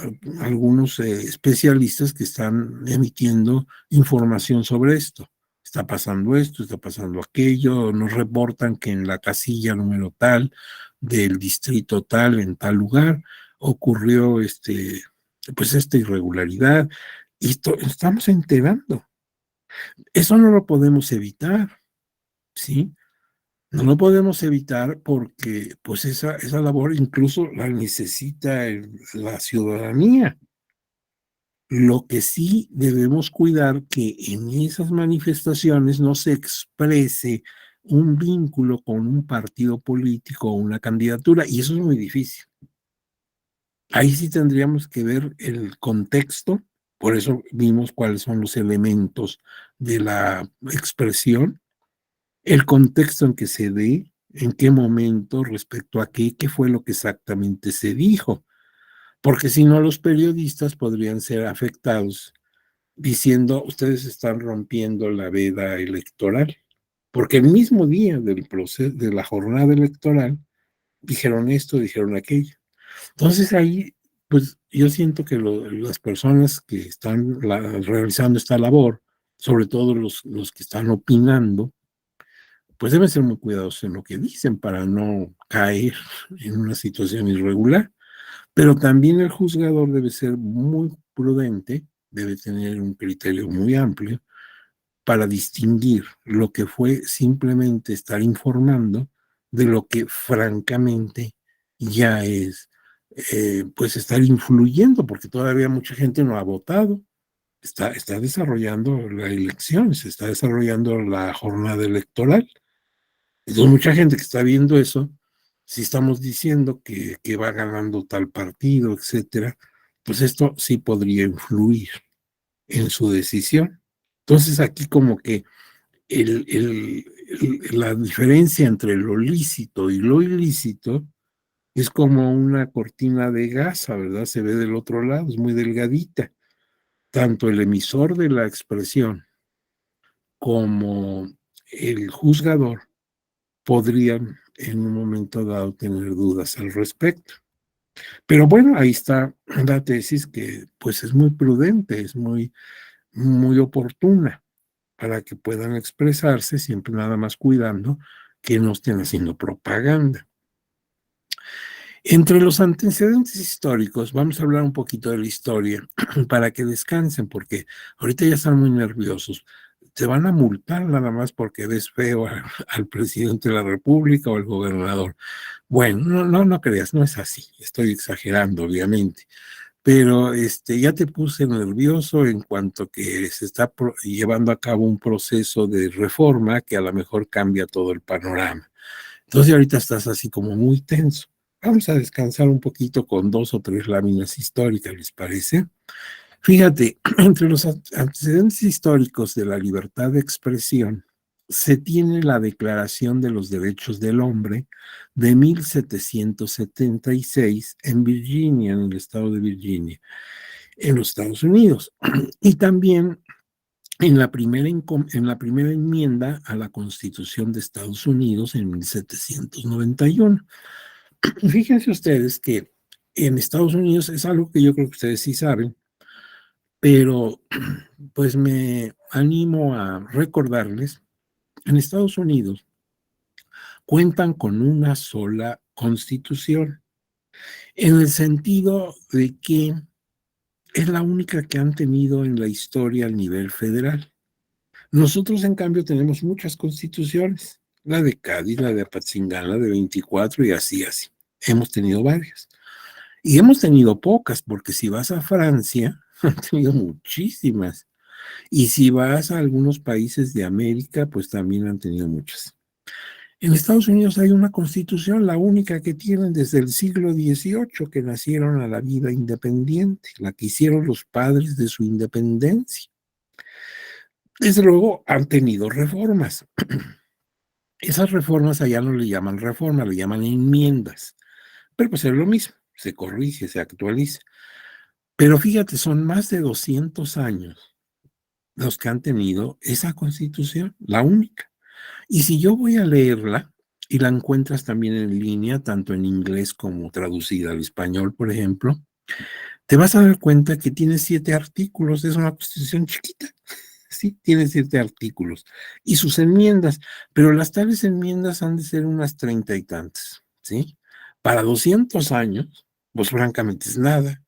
algunos especialistas que están emitiendo información sobre esto. Está pasando esto, está pasando aquello, nos reportan que en la casilla número tal del distrito tal, en tal lugar, ocurrió pues esta irregularidad y estamos enterando. Eso no lo podemos evitar, ¿sí? No lo podemos evitar porque pues esa labor incluso la necesita la ciudadanía. Lo que sí debemos cuidar que en esas manifestaciones no se exprese un vínculo con un partido político o una candidatura, y eso es muy difícil. Ahí sí tendríamos que ver el contexto, por eso vimos cuáles son los elementos de la expresión, el contexto en que se dé, en qué momento, respecto a qué fue lo que exactamente se dijo. porque si no los periodistas podrían ser afectados diciendo, ustedes están rompiendo la veda electoral, porque el mismo día del proceso, de la jornada electoral, dijeron esto, dijeron aquello. Entonces ahí, pues yo siento que las personas que están realizando esta labor, sobre todo los que están opinando, pues deben ser muy cuidadosos en lo que dicen para no caer en una situación irregular. Pero también el juzgador debe ser muy prudente, debe tener un criterio muy amplio para distinguir lo que fue simplemente estar informando de lo que francamente ya es, pues estar influyendo, porque todavía mucha gente no ha votado, está desarrollando la elección, se está desarrollando la jornada electoral. Entonces, mucha gente que está viendo eso, si estamos diciendo que va ganando tal partido, etcétera, pues esto sí podría influir en su decisión. Entonces, aquí como que la diferencia entre lo lícito y lo ilícito es como una cortina de gasa, ¿verdad? Se ve del otro lado, es muy delgadita. Tanto el emisor de la expresión como el juzgador podrían en un momento dado tener dudas al respecto. Pero bueno, ahí está la tesis que pues es muy prudente, es muy oportuna para que puedan expresarse, siempre nada más cuidando que no estén haciendo propaganda. Entre los antecedentes históricos, vamos a hablar un poquito de la historia para que descansen, porque ahorita ya están muy nerviosos. Te van a multar nada más porque ves feo al presidente de la República o al gobernador. Bueno, no creas, no es así. Estoy exagerando, obviamente. Pero ya te puse nervioso en cuanto que se está llevando a cabo un proceso de reforma que a lo mejor cambia todo el panorama. Entonces ahorita estás así como muy tenso. Vamos a descansar un poquito con 2 o 3 láminas históricas, ¿les parece? Fíjate, entre los antecedentes históricos de la libertad de expresión se tiene la Declaración de los Derechos del Hombre de 1776 en Virginia, en el estado de Virginia, en los Estados Unidos. Y también en la primera enmienda a la Constitución de Estados Unidos en 1791. Fíjense ustedes que en Estados Unidos es algo que yo creo que ustedes sí saben, pero pues me animo a recordarles, en Estados Unidos cuentan con una sola constitución, en el sentido de que es la única que han tenido en la historia a nivel federal. Nosotros, en cambio, tenemos muchas constituciones, la de Cádiz, la de Apatzingán, la de 24 y así, así. Hemos tenido varias. Y hemos tenido pocas, porque si vas a Francia, han tenido muchísimas. Y si vas a algunos países de América, pues también han tenido muchas. En Estados Unidos hay una constitución, la única que tienen desde el siglo XVIII, que nacieron a la vida independiente, la que hicieron los padres de su independencia. Desde luego han tenido reformas. Esas reformas allá no le llaman reforma, le llaman enmiendas. Pero pues es lo mismo, se corrige, se actualiza. Pero fíjate, son más de 200 años los que han tenido esa constitución, la única. Y si yo voy a leerla, y la encuentras también en línea, tanto en inglés como traducida al español, por ejemplo, te vas a dar cuenta que tiene 7 artículos, es una constitución chiquita, sí, tiene 7 artículos, y sus enmiendas, pero las tales enmiendas han de ser unas 30 y tantas, ¿sí? Para 200 años, pues francamente es nada.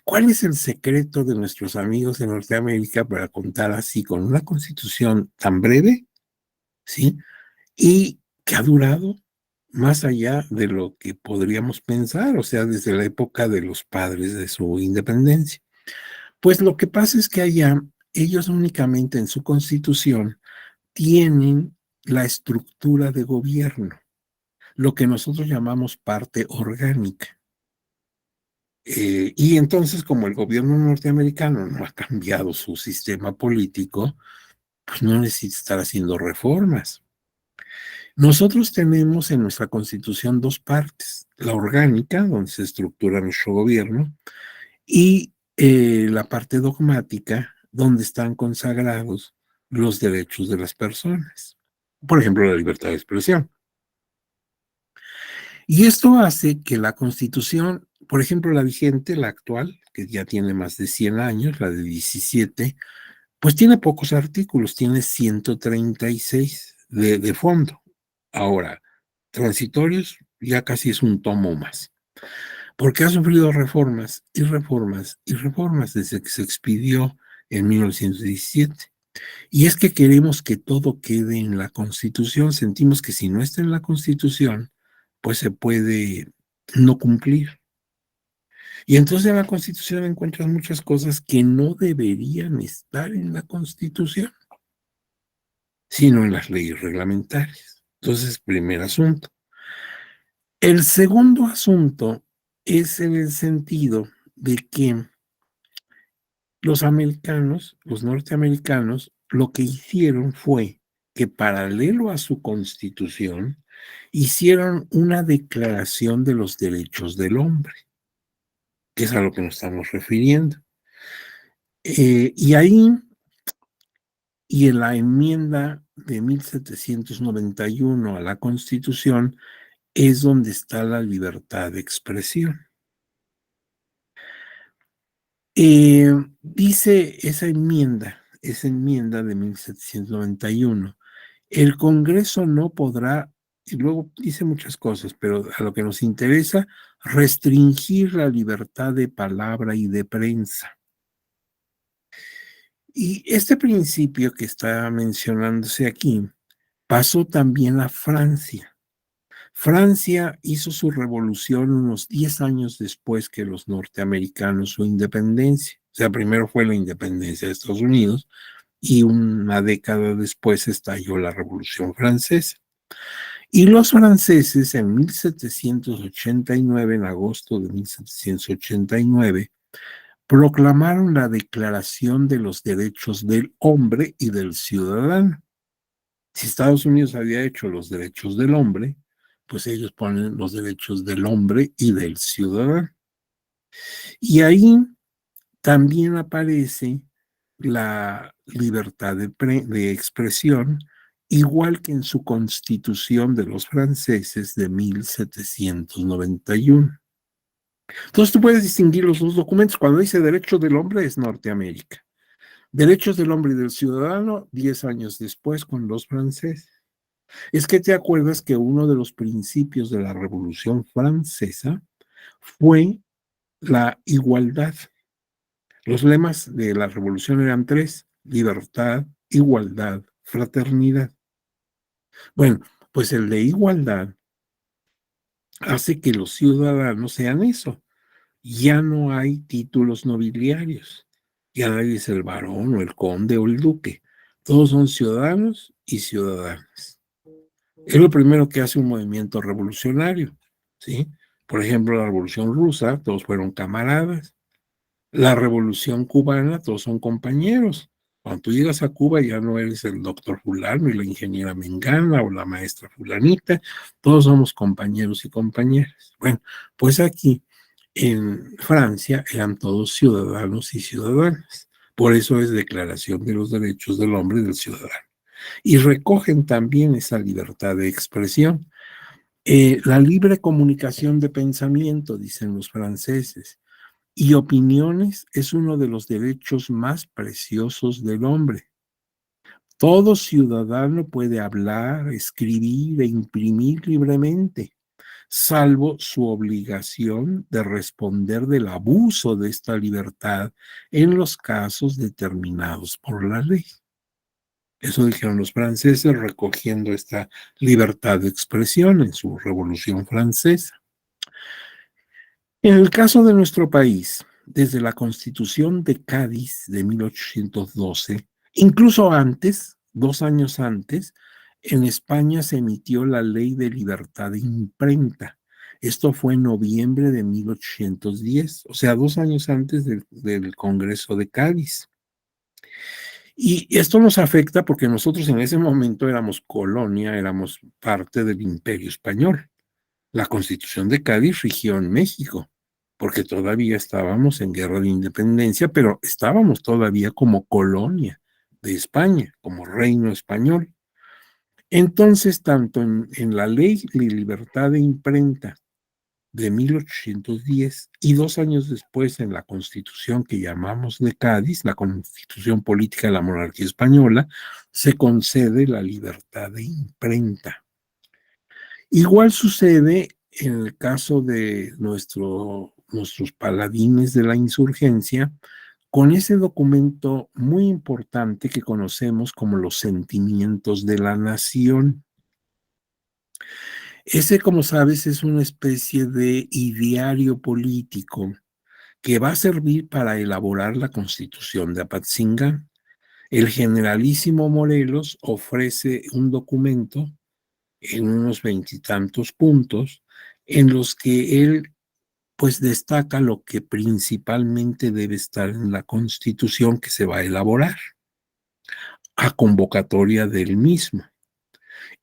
¿Cuál es el secreto de nuestros amigos en Norteamérica para contar así con una constitución tan breve, ¿sí? Y que ha durado más allá de lo que podríamos pensar, o sea, desde la época de los padres de su independencia. Pues lo que pasa es que allá ellos únicamente en su constitución tienen la estructura de gobierno, lo que nosotros llamamos parte orgánica. Y entonces, como el gobierno norteamericano no ha cambiado su sistema político, pues no necesita estar haciendo reformas. Nosotros tenemos en nuestra Constitución dos partes, la orgánica, donde se estructura nuestro gobierno, y la parte dogmática, donde están consagrados los derechos de las personas. Por ejemplo, la libertad de expresión. Y esto hace que la Constitución, por ejemplo, la vigente, la actual, que ya tiene más de 100 años, la de 17, pues tiene pocos artículos, tiene 136 de fondo. Ahora, transitorios ya casi es un tomo más, porque ha sufrido reformas y reformas y reformas desde que se expidió en 1917. Y es que queremos que todo quede en la Constitución. Sentimos que si no está en la Constitución, pues se puede no cumplir. Y entonces en la Constitución encuentras muchas cosas que no deberían estar en la Constitución, sino en las leyes reglamentarias. Entonces, primer asunto. El segundo asunto es en el sentido de que los americanos, los norteamericanos, lo que hicieron fue que paralelo a su constitución, hicieron una declaración de los derechos del hombre, que es a lo que nos estamos refiriendo. Y ahí, y en la enmienda de 1791 a la Constitución, es donde está la libertad de expresión. Dice esa enmienda de 1791, el Congreso no podrá, y luego dice muchas cosas, pero a lo que nos interesa, restringir la libertad de palabra y de prensa. Y este principio que está mencionándose aquí pasó también a Francia. Francia hizo su revolución unos 10 años después que los norteamericanos su independencia. O sea, primero fue la independencia de Estados Unidos y una década después estalló la Revolución Francesa. Y los franceses en 1789, en agosto de 1789, proclamaron la Declaración de los Derechos del Hombre y del Ciudadano. Si Estados Unidos había hecho los derechos del hombre, pues ellos ponen los derechos del hombre y del ciudadano. Y ahí también aparece la libertad de expresión, igual que en su constitución de los franceses de 1791. Entonces tú puedes distinguir los dos documentos. Cuando dice derechos del hombre es Norteamérica. Derechos del hombre y del ciudadano, 10 años después con los franceses. Es que te acuerdas que uno de los principios de la Revolución Francesa fue la igualdad. Los lemas de la revolución eran tres: libertad, igualdad, fraternidad. Bueno, pues el de igualdad hace que los ciudadanos sean eso. Ya no hay títulos nobiliarios. Ya nadie es el varón o el conde o el duque. Todos son ciudadanos y ciudadanas. Es lo primero que hace un movimiento revolucionario, ¿sí? Por ejemplo, la Revolución Rusa, todos fueron camaradas. La Revolución Cubana, todos son compañeros. Cuando tú llegas a Cuba ya no eres el doctor fulano y la ingeniera mengana o la maestra fulanita, todos somos compañeros y compañeras. Bueno, pues aquí en Francia eran todos ciudadanos y ciudadanas. Por eso es Declaración de los Derechos del Hombre y del Ciudadano. Y recogen también esa libertad de expresión. La libre comunicación de pensamiento, dicen los franceses, y opiniones es uno de los derechos más preciosos del hombre. Todo ciudadano puede hablar, escribir e imprimir libremente, salvo su obligación de responder del abuso de esta libertad en los casos determinados por la ley. Eso dijeron los franceses recogiendo esta libertad de expresión en su Revolución Francesa. En el caso de nuestro país, desde la Constitución de Cádiz de 1812, incluso antes, 2 años antes, en España se emitió la Ley de Libertad de Imprenta. Esto fue en noviembre de 1810, o sea, 2 años antes del Congreso de Cádiz. Y esto nos afecta porque nosotros en ese momento éramos colonia, éramos parte del Imperio Español. La Constitución de Cádiz rigió en México, porque todavía estábamos en guerra de independencia, pero estábamos todavía como colonia de España, como reino español. Entonces, tanto en la ley de libertad de imprenta de 1810 y 2 años después en la Constitución que llamamos de Cádiz, la Constitución Política de la Monarquía Española, se concede la libertad de imprenta. Igual sucede en el caso de nuestros paladines de la insurgencia, con ese documento muy importante que conocemos como los sentimientos de la nación. Ese, como sabes, es una especie de ideario político que va a servir para elaborar la Constitución de Apatzingán. El generalísimo Morelos ofrece un documento en unos veintitantos puntos en los que él pues destaca lo que principalmente debe estar en la Constitución que se va a elaborar a convocatoria del mismo.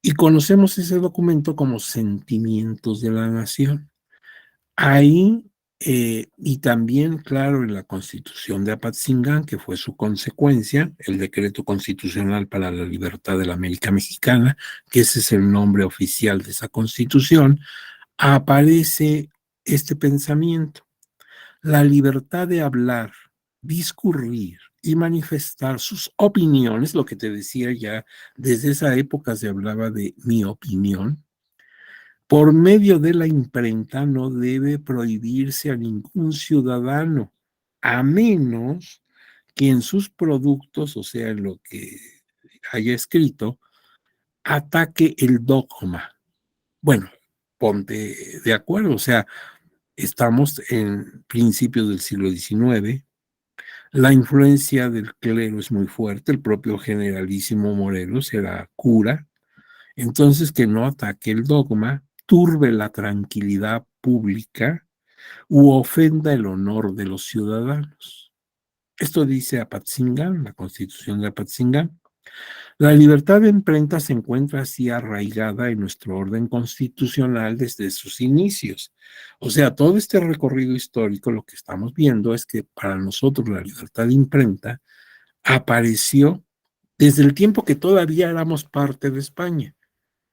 Y conocemos ese documento como Sentimientos de la Nación. Ahí, y también, claro, en la Constitución de Apatzingán, que fue su consecuencia, el Decreto Constitucional para la Libertad de la América Mexicana, que ese es el nombre oficial de esa Constitución, aparece este pensamiento: la libertad de hablar, discurrir y manifestar sus opiniones, lo que te decía ya, desde esa época se hablaba de mi opinión, por medio de la imprenta no debe prohibirse a ningún ciudadano, a menos que en sus productos, o sea, en lo que haya escrito, ataque el dogma. Bueno, ponte de acuerdo, o sea, estamos en principios del siglo XIX, la influencia del clero es muy fuerte, el propio generalísimo Morelos era cura, entonces que no ataque el dogma, turbe la tranquilidad pública u ofenda el honor de los ciudadanos. Esto dice Apatzingán, la Constitución de Apatzingán. La libertad de imprenta se encuentra así arraigada en nuestro orden constitucional desde sus inicios. O sea, todo este recorrido histórico, lo que estamos viendo es que para nosotros la libertad de imprenta apareció desde el tiempo que todavía éramos parte de España.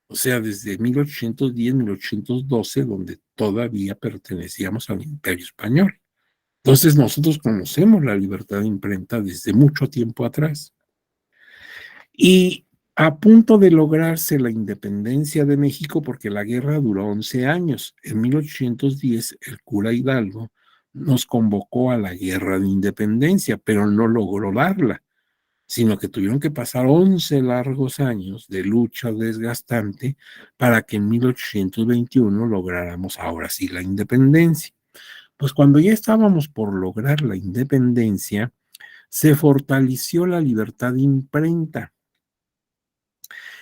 O sea, desde 1810, 1812, donde todavía pertenecíamos al Imperio Español. Entonces nosotros conocemos la libertad de imprenta desde mucho tiempo atrás. Y a punto de lograrse la independencia de México, porque la guerra duró 11 años. En 1810, el cura Hidalgo nos convocó a la guerra de independencia, pero no logró darla, sino que tuvieron que pasar 11 largos años de lucha desgastante para que en 1821 lográramos ahora sí la independencia. Pues cuando ya estábamos por lograr la independencia, se fortaleció la libertad de imprenta.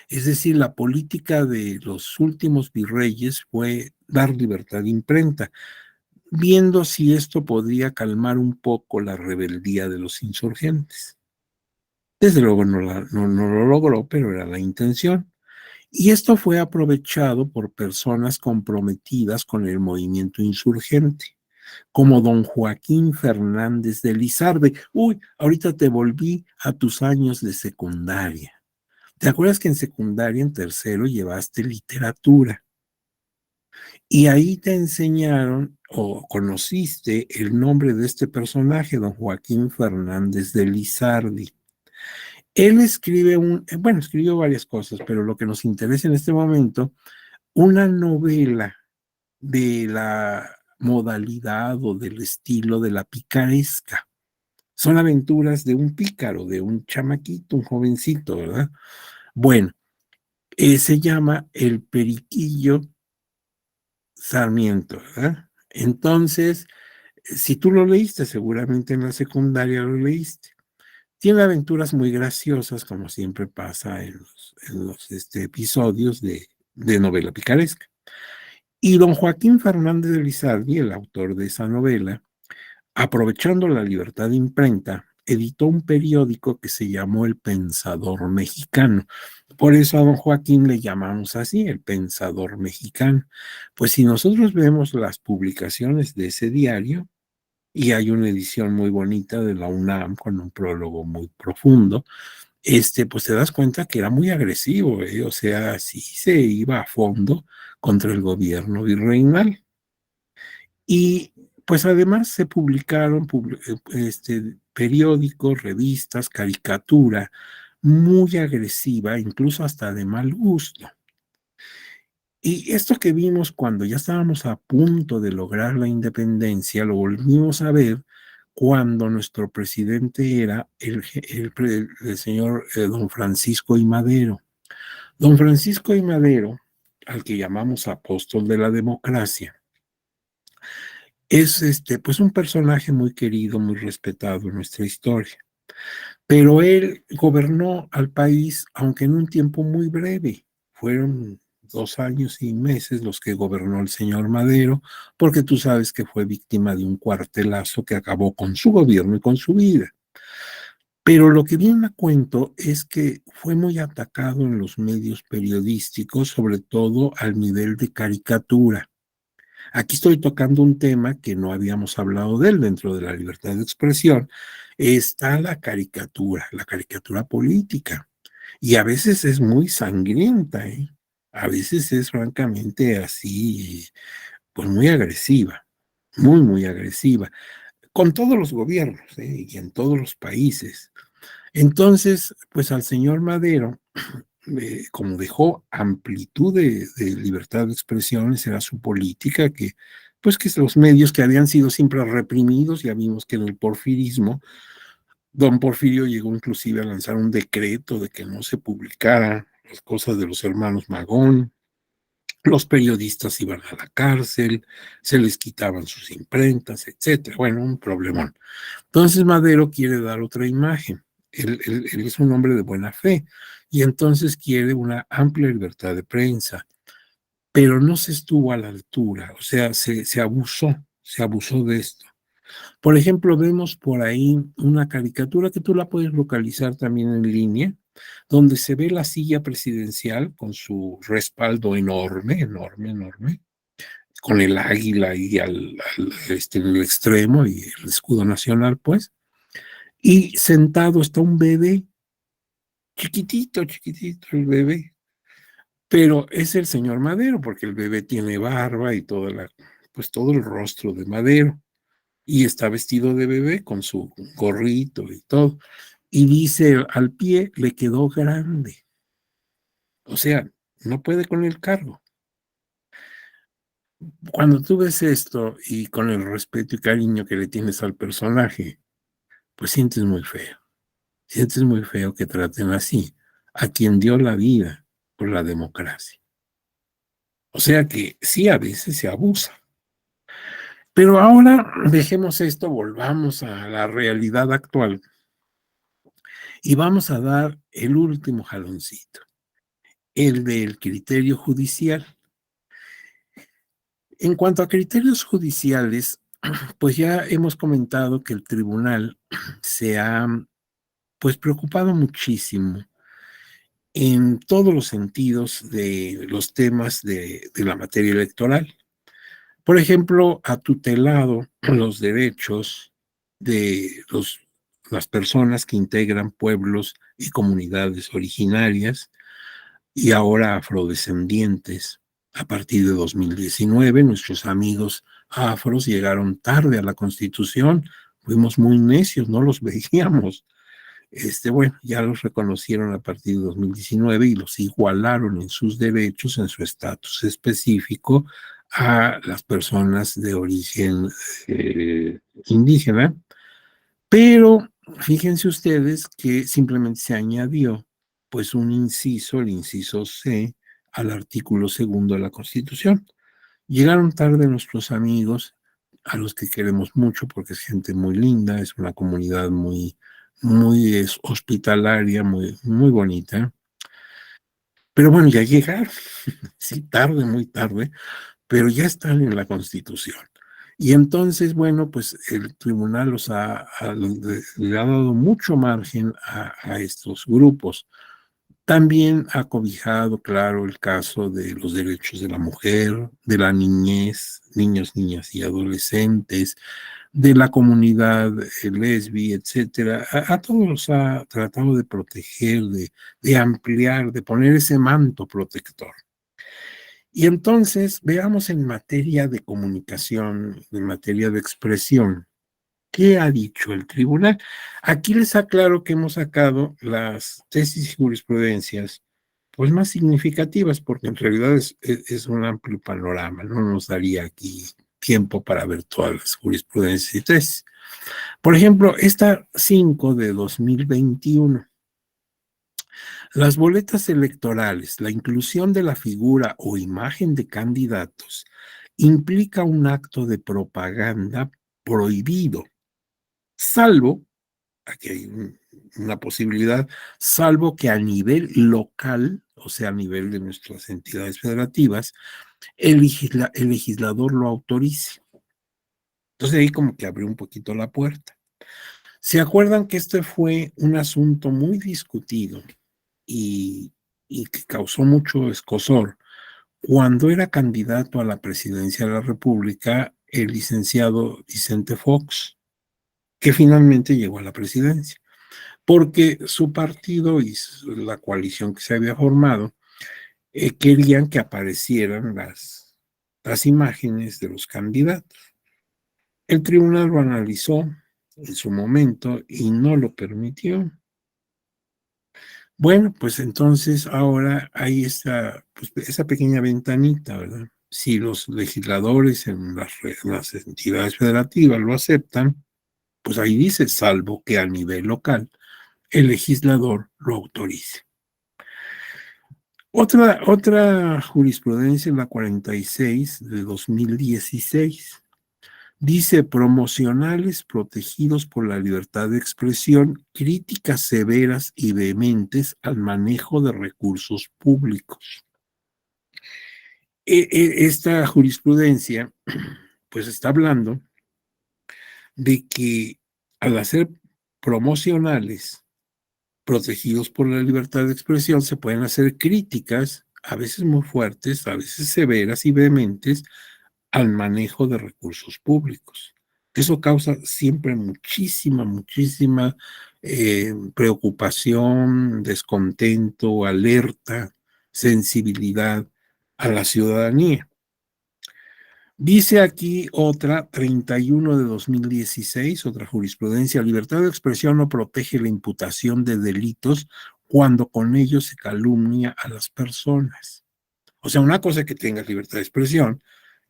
Es decir, la política de los últimos virreyes fue dar libertad de imprenta, viendo si esto podría calmar un poco la rebeldía de los insurgentes. Desde luego no lo logró, pero era la intención. Y esto fue aprovechado por personas comprometidas con el movimiento insurgente, como don Joaquín Fernández de Lizarde. Uy, ahorita te volví a tus años de secundaria. ¿Te acuerdas que en secundaria, en tercero, llevaste literatura? Y ahí te enseñaron o conociste el nombre de este personaje, don Joaquín Fernández de Lizardi. Él escribe bueno, escribió varias cosas, pero lo que nos interesa en este momento, una novela de la modalidad o del estilo de la picaresca. Son aventuras de un pícaro, de un chamaquito, un jovencito, ¿verdad? Bueno, se llama El Periquillo Sarmiento, ¿verdad? Entonces, si tú lo leíste, seguramente en la secundaria lo leíste. Tiene aventuras muy graciosas, como siempre pasa en los episodios de novela picaresca. Y don Joaquín Fernández de Lizardi, el autor de esa novela, aprovechando la libertad de imprenta, editó un periódico que se llamó El Pensador Mexicano. Por eso a don Joaquín le llamamos así, El Pensador Mexicano. Pues si nosotros vemos las publicaciones de ese diario, y hay una edición muy bonita de la UNAM con un prólogo muy profundo, pues te das cuenta que era muy agresivo, ¿eh? O sea, sí se iba a fondo contra el gobierno virreinal. Y pues además se publicaron periódicos, revistas, caricatura muy agresiva, incluso hasta de mal gusto. Y esto que vimos cuando ya estábamos a punto de lograr la independencia, lo volvimos a ver cuando nuestro presidente era el señor don Francisco I. Madero. Don Francisco I. Madero, al que llamamos apóstol de la democracia, es pues un personaje muy querido, muy respetado en nuestra historia. Pero él gobernó al país, aunque en un tiempo muy breve. Fueron 2 años y meses los que gobernó el señor Madero, porque tú sabes que fue víctima de un cuartelazo que acabó con su gobierno y con su vida. Pero lo que viene a cuento es que fue muy atacado en los medios periodísticos, sobre todo al nivel de caricatura. Aquí estoy tocando un tema que no habíamos hablado de él dentro de la libertad de expresión. Está la caricatura política. Y a veces es muy sangrienta, ¿eh? A veces es francamente así, pues muy agresiva, muy, muy agresiva, con todos los gobiernos, ¿eh? Y en todos los países. Entonces, pues al señor Madero, como dejó amplitud de libertad de expresión, esa era su política, pues que los medios que habían sido siempre reprimidos, ya vimos que en el porfirismo, don Porfirio llegó inclusive a lanzar un decreto de que no se publicara las cosas de los hermanos Magón, los periodistas iban a la cárcel, se les quitaban sus imprentas, etcétera. Bueno, un problemón. Entonces Madero quiere dar otra imagen. Él es un hombre de buena fe y entonces quiere una amplia libertad de prensa, pero no se estuvo a la altura, o sea, se abusó de esto. Por ejemplo, vemos por ahí una caricatura que tú la puedes localizar también en línea, donde se ve la silla presidencial con su respaldo enorme, enorme, enorme, con el águila ahí en el extremo y el escudo nacional, pues, y sentado está un bebé, chiquitito, chiquitito el bebé, pero es el señor Madero, porque el bebé tiene barba y pues todo el rostro de Madero, y está vestido de bebé con su gorrito y todo. Y dice al pie, le quedó grande. O sea, no puede con el cargo. Cuando tú ves esto y con el respeto y cariño que le tienes al personaje, pues sientes muy feo. Sientes muy feo que traten así a quien dio la vida por la democracia. O sea que sí, a veces se abusa. Pero ahora dejemos esto, volvamos a la realidad actual y vamos a dar el último jaloncito, el del criterio judicial. En cuanto a criterios judiciales, pues ya hemos comentado que el tribunal se ha pues preocupado muchísimo en todos los sentidos de los temas de la materia electoral. Por ejemplo, ha tutelado los derechos de las personas que integran pueblos y comunidades originarias y ahora afrodescendientes. A partir de 2019, nuestros amigos afros llegaron tarde a la Constitución, fuimos muy necios, no los veíamos. Bueno, ya los reconocieron a partir de 2019 y los igualaron en sus derechos, en su estatus específico a las personas de origen indígena, pero fíjense ustedes que simplemente se añadió pues un inciso, el inciso C, al artículo segundo de la Constitución. Llegaron tarde nuestros amigos, a los que queremos mucho porque es gente muy linda, es una comunidad muy, muy hospitalaria, muy, muy bonita. Pero bueno, ya llegaron, sí, tarde, muy tarde, pero ya están en la Constitución. Y entonces, bueno, pues el tribunal le ha dado mucho margen a estos grupos. También ha cobijado, claro, el caso de los derechos de la mujer, de la niñez, niños, niñas y adolescentes, de la comunidad lesbi, etcétera. A todos los ha tratado de proteger, de ampliar, de poner ese manto protector. Y entonces, veamos en materia de comunicación, en materia de expresión, ¿qué ha dicho el tribunal? Aquí les aclaro que hemos sacado las tesis y jurisprudencias pues más significativas, porque en realidad es un amplio panorama, no nos daría aquí tiempo para ver todas las jurisprudencias y tesis. Por ejemplo, esta 5 de 2021. Las boletas electorales, la inclusión de la figura o imagen de candidatos implica un acto de propaganda prohibido, salvo, aquí hay una posibilidad, salvo que a nivel local, o sea, a nivel de nuestras entidades federativas, el legislador lo autorice. Entonces ahí como que abrió un poquito la puerta. ¿Se acuerdan que este fue un asunto muy discutido y, y que causó mucho escozor cuando era candidato a la presidencia de la República el licenciado Vicente Fox, que finalmente llegó a la presidencia? Porque su partido y la coalición que se había formado querían que aparecieran las imágenes de los candidatos. El tribunal lo analizó en su momento y no lo permitió. Bueno, pues entonces ahora hay pues, esa pequeña ventanita, ¿verdad? Si los legisladores en las entidades federativas lo aceptan, pues ahí dice, salvo que a nivel local el legislador lo autorice. Otra jurisprudencia es la 46 de 2016. Dice promocionales protegidos por la libertad de expresión, críticas severas y vehementes al manejo de recursos públicos. Esta jurisprudencia, pues está hablando de que al hacer promocionales protegidos por la libertad de expresión, se pueden hacer críticas, a veces muy fuertes, a veces severas y vehementes, al manejo de recursos públicos. Eso causa siempre muchísima preocupación, descontento, alerta, sensibilidad a la ciudadanía. Dice aquí otra, 31 de 2016, otra jurisprudencia: libertad de expresión no protege la imputación de delitos cuando con ello se calumnia a las personas. O sea, una cosa es que tengas libertad de expresión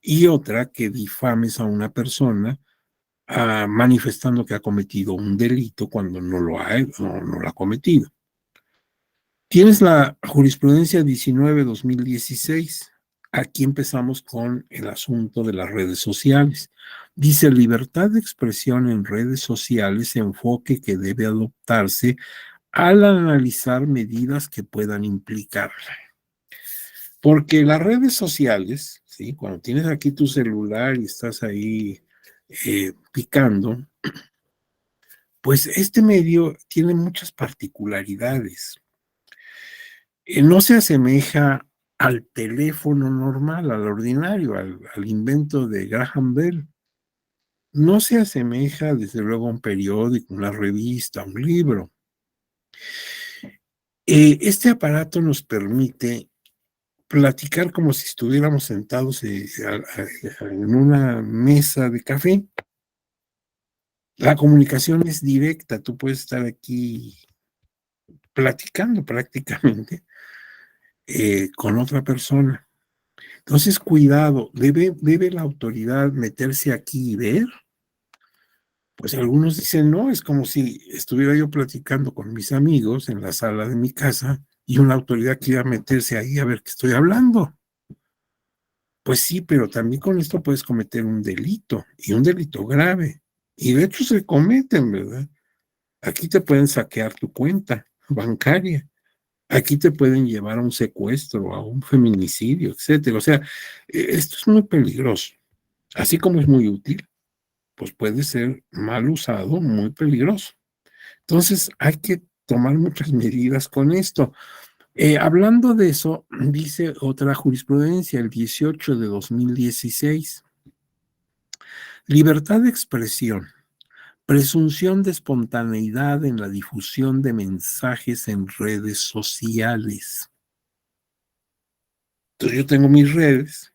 y otra que difames a una persona manifestando que ha cometido un delito cuando no lo ha cometido. Tienes la jurisprudencia 19-2016. Aquí empezamos con el asunto de las redes sociales. Dice, libertad de expresión en redes sociales, enfoque que debe adoptarse al analizar medidas que puedan implicarla. Porque las redes sociales, ¿sí? Cuando tienes aquí tu celular y estás ahí picando, pues este medio tiene muchas particularidades. No se asemeja al teléfono normal, al ordinario, al invento de Graham Bell. No se asemeja, desde luego, a un periódico, una revista, un libro. Este aparato nos permite platicar como si estuviéramos sentados en una mesa de café. La comunicación es directa, tú puedes estar aquí platicando prácticamente con otra persona. Entonces, cuidado, ¿debe la autoridad meterse aquí y ver? Pues algunos dicen, no, es como si estuviera yo platicando con mis amigos en la sala de mi casa y una autoridad quiera meterse ahí a ver qué estoy hablando. Pues sí, pero también con esto puedes cometer un delito, y un delito grave. Y de hecho se cometen, ¿verdad? Aquí te pueden saquear tu cuenta bancaria. Aquí te pueden llevar a un secuestro, a un feminicidio, etcétera. O sea, esto es muy peligroso. Así como es muy útil, pues puede ser mal usado, muy peligroso. Entonces, hay que tomar muchas medidas con esto. Hablando de eso, dice otra jurisprudencia, el 18 de 2016, libertad de expresión, presunción de espontaneidad en la difusión de mensajes en redes sociales. Entonces, yo tengo mis redes,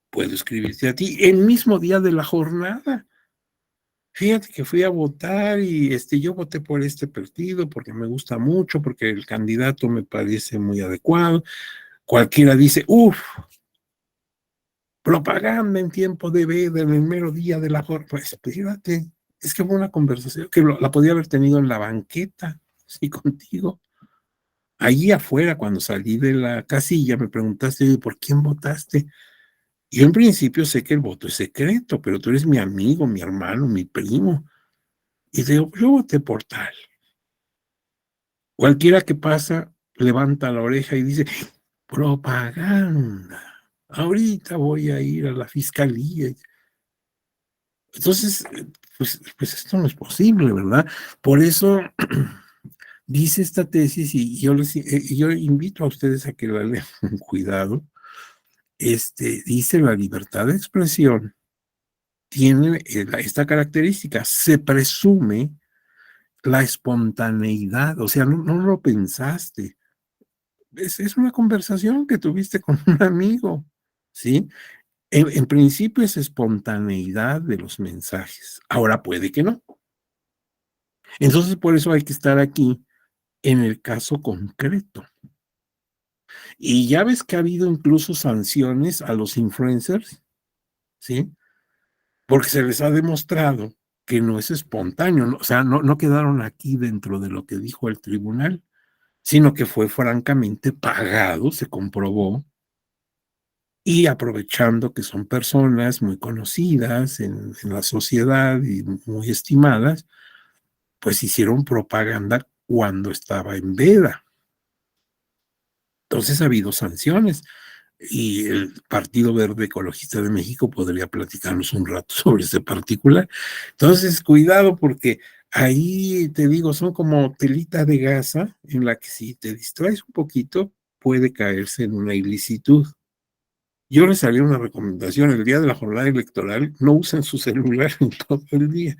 puedo escribirte a ti el mismo día de la jornada. Fíjate que fui a votar y yo voté por este partido porque me gusta mucho, porque el candidato me parece muy adecuado. Cualquiera dice, uff, propaganda en tiempo de veda en el mero día de la jornada. Pues espérate, es que fue una conversación que la podía haber tenido en la banqueta, sí, contigo. Allí afuera, cuando salí de la casilla, me preguntaste, ¿por quién votaste? Yo en principio sé que el voto es secreto, pero tú eres mi amigo, mi hermano, mi primo. Y te digo, yo voté por tal. Cualquiera que pasa levanta la oreja y dice, propaganda. Ahorita voy a ir a la fiscalía. Entonces, pues esto no es posible, ¿verdad? Por eso dice esta tesis, y yo invito a ustedes a que la lean con cuidado. Dice la libertad de expresión tiene esta característica, se presume la espontaneidad, o sea, no lo pensaste. Es una conversación que tuviste con un amigo, ¿sí? En principio es espontaneidad de los mensajes. Ahora puede que no. Entonces, por eso hay que estar aquí en el caso concreto. Y ya ves que ha habido incluso sanciones a los influencers, ¿sí? Porque se les ha demostrado que no es espontáneo, ¿no? O sea, no quedaron aquí dentro de lo que dijo el tribunal, sino que fue francamente pagado, se comprobó, y aprovechando que son personas muy conocidas en la sociedad y muy estimadas, pues hicieron propaganda cuando estaba en veda. Entonces ha habido sanciones y el Partido Verde Ecologista de México podría platicarnos un rato sobre ese particular. Entonces, cuidado porque ahí te digo, son como telita de gasa en la que si te distraes un poquito puede caerse en una ilicitud. Yo les haría una recomendación, el día de la jornada electoral no usen su celular en todo el día,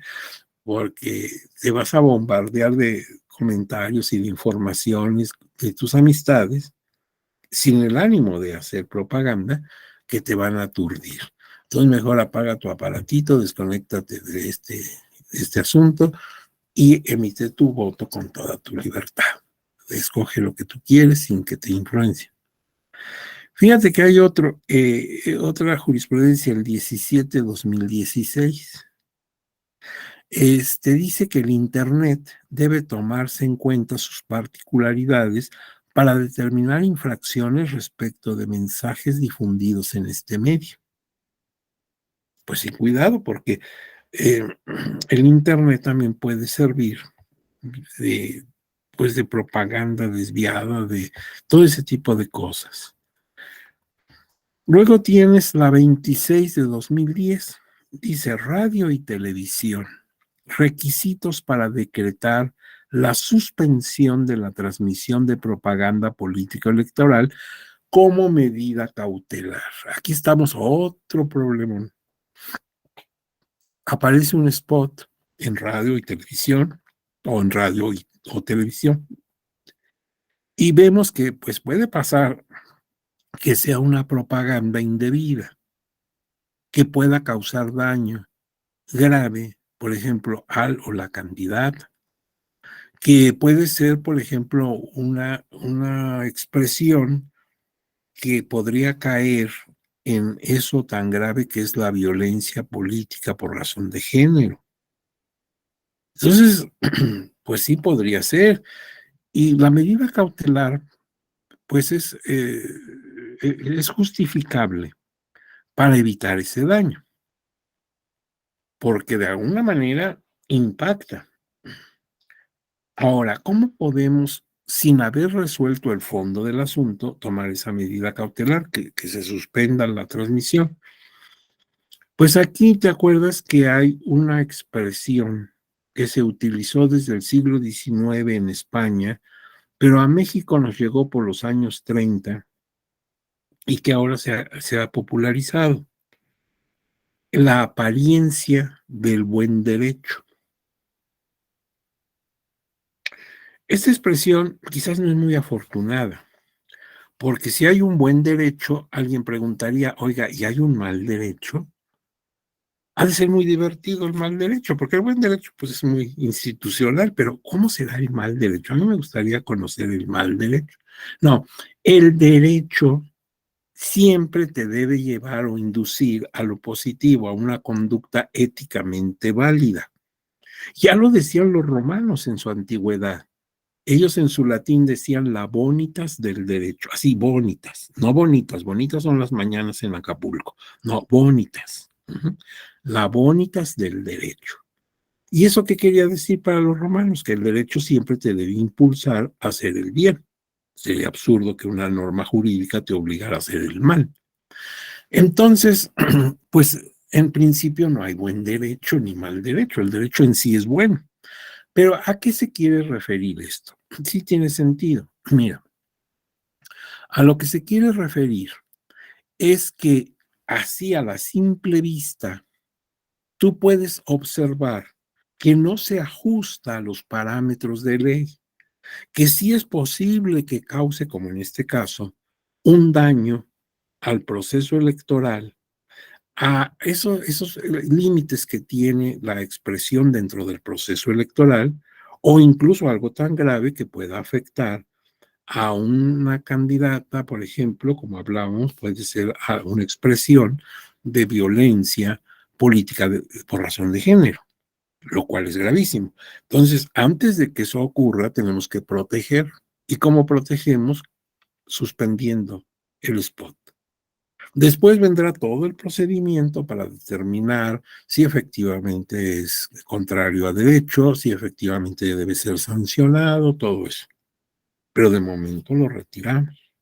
porque te vas a bombardear de comentarios y de informaciones de tus amistades sin el ánimo de hacer propaganda que te van a aturdir. Entonces mejor apaga tu aparatito, desconéctate de este asunto y emite tu voto con toda tu libertad. Escoge lo que tú quieres sin que te influencie. Fíjate que hay otra jurisprudencia, el 17-2016. Dice que el Internet debe tomarse en cuenta sus particularidades para determinar infracciones respecto de mensajes difundidos en este medio. Pues sin cuidado, porque eh, el Internet también puede servir de, pues de propaganda desviada, de todo ese tipo de cosas. Luego tienes la 26 de 2010, dice radio y televisión, requisitos para decretar la suspensión de la transmisión de propaganda política electoral como medida cautelar. Aquí estamos, otro problema. Aparece un spot en radio y televisión, o en radio o televisión, y vemos que pues puede pasar que sea una propaganda indebida, que pueda causar daño grave, por ejemplo, al o la candidata, que puede ser, por ejemplo, una expresión que podría caer en eso tan grave que es la violencia política por razón de género. Entonces, pues sí podría ser. Y la medida cautelar, pues es justificable para evitar ese daño, porque de alguna manera impacta. Ahora, ¿cómo podemos, sin haber resuelto el fondo del asunto, tomar esa medida cautelar, que se suspenda la transmisión? Pues aquí te acuerdas que hay una expresión que se utilizó desde el siglo XIX en España, pero a México nos llegó por los años 30 y que ahora se ha popularizado: la apariencia del buen derecho. Esta expresión quizás no es muy afortunada, porque si hay un buen derecho, alguien preguntaría, oiga, ¿y hay un mal derecho? Ha de ser muy divertido el mal derecho, porque el buen derecho pues es muy institucional, pero ¿cómo se da el mal derecho? A mí me gustaría conocer el mal derecho. No, el derecho siempre te debe llevar o inducir a lo positivo, a una conducta éticamente válida. Ya lo decían los romanos en su antigüedad. Ellos en su latín decían la bonitas del derecho, así bonitas, no bonitas, bonitas son las mañanas en Acapulco, no, bonitas, la bonitas del derecho. ¿Y eso qué quería decir para los romanos? Que el derecho siempre te debe impulsar a hacer el bien. Sería absurdo que una norma jurídica te obligara a hacer el mal. Entonces, pues en principio no hay buen derecho ni mal derecho, el derecho en sí es bueno. Pero ¿a qué se quiere referir esto? Sí tiene sentido. Mira, a lo que se quiere referir es que así a la simple vista tú puedes observar que no se ajusta a los parámetros de ley, que sí es posible que cause, como en este caso, un daño al proceso electoral, a esos límites que tiene la expresión dentro del proceso electoral, o incluso algo tan grave que pueda afectar a una candidata, por ejemplo, como hablábamos, puede ser a una expresión de violencia política por razón de género, lo cual es gravísimo. Entonces, antes de que eso ocurra, tenemos que proteger. ¿Y cómo protegemos? Suspendiendo el spot. Después vendrá todo el procedimiento para determinar si efectivamente es contrario a derecho, si efectivamente debe ser sancionado, todo eso. Pero de momento lo retiramos.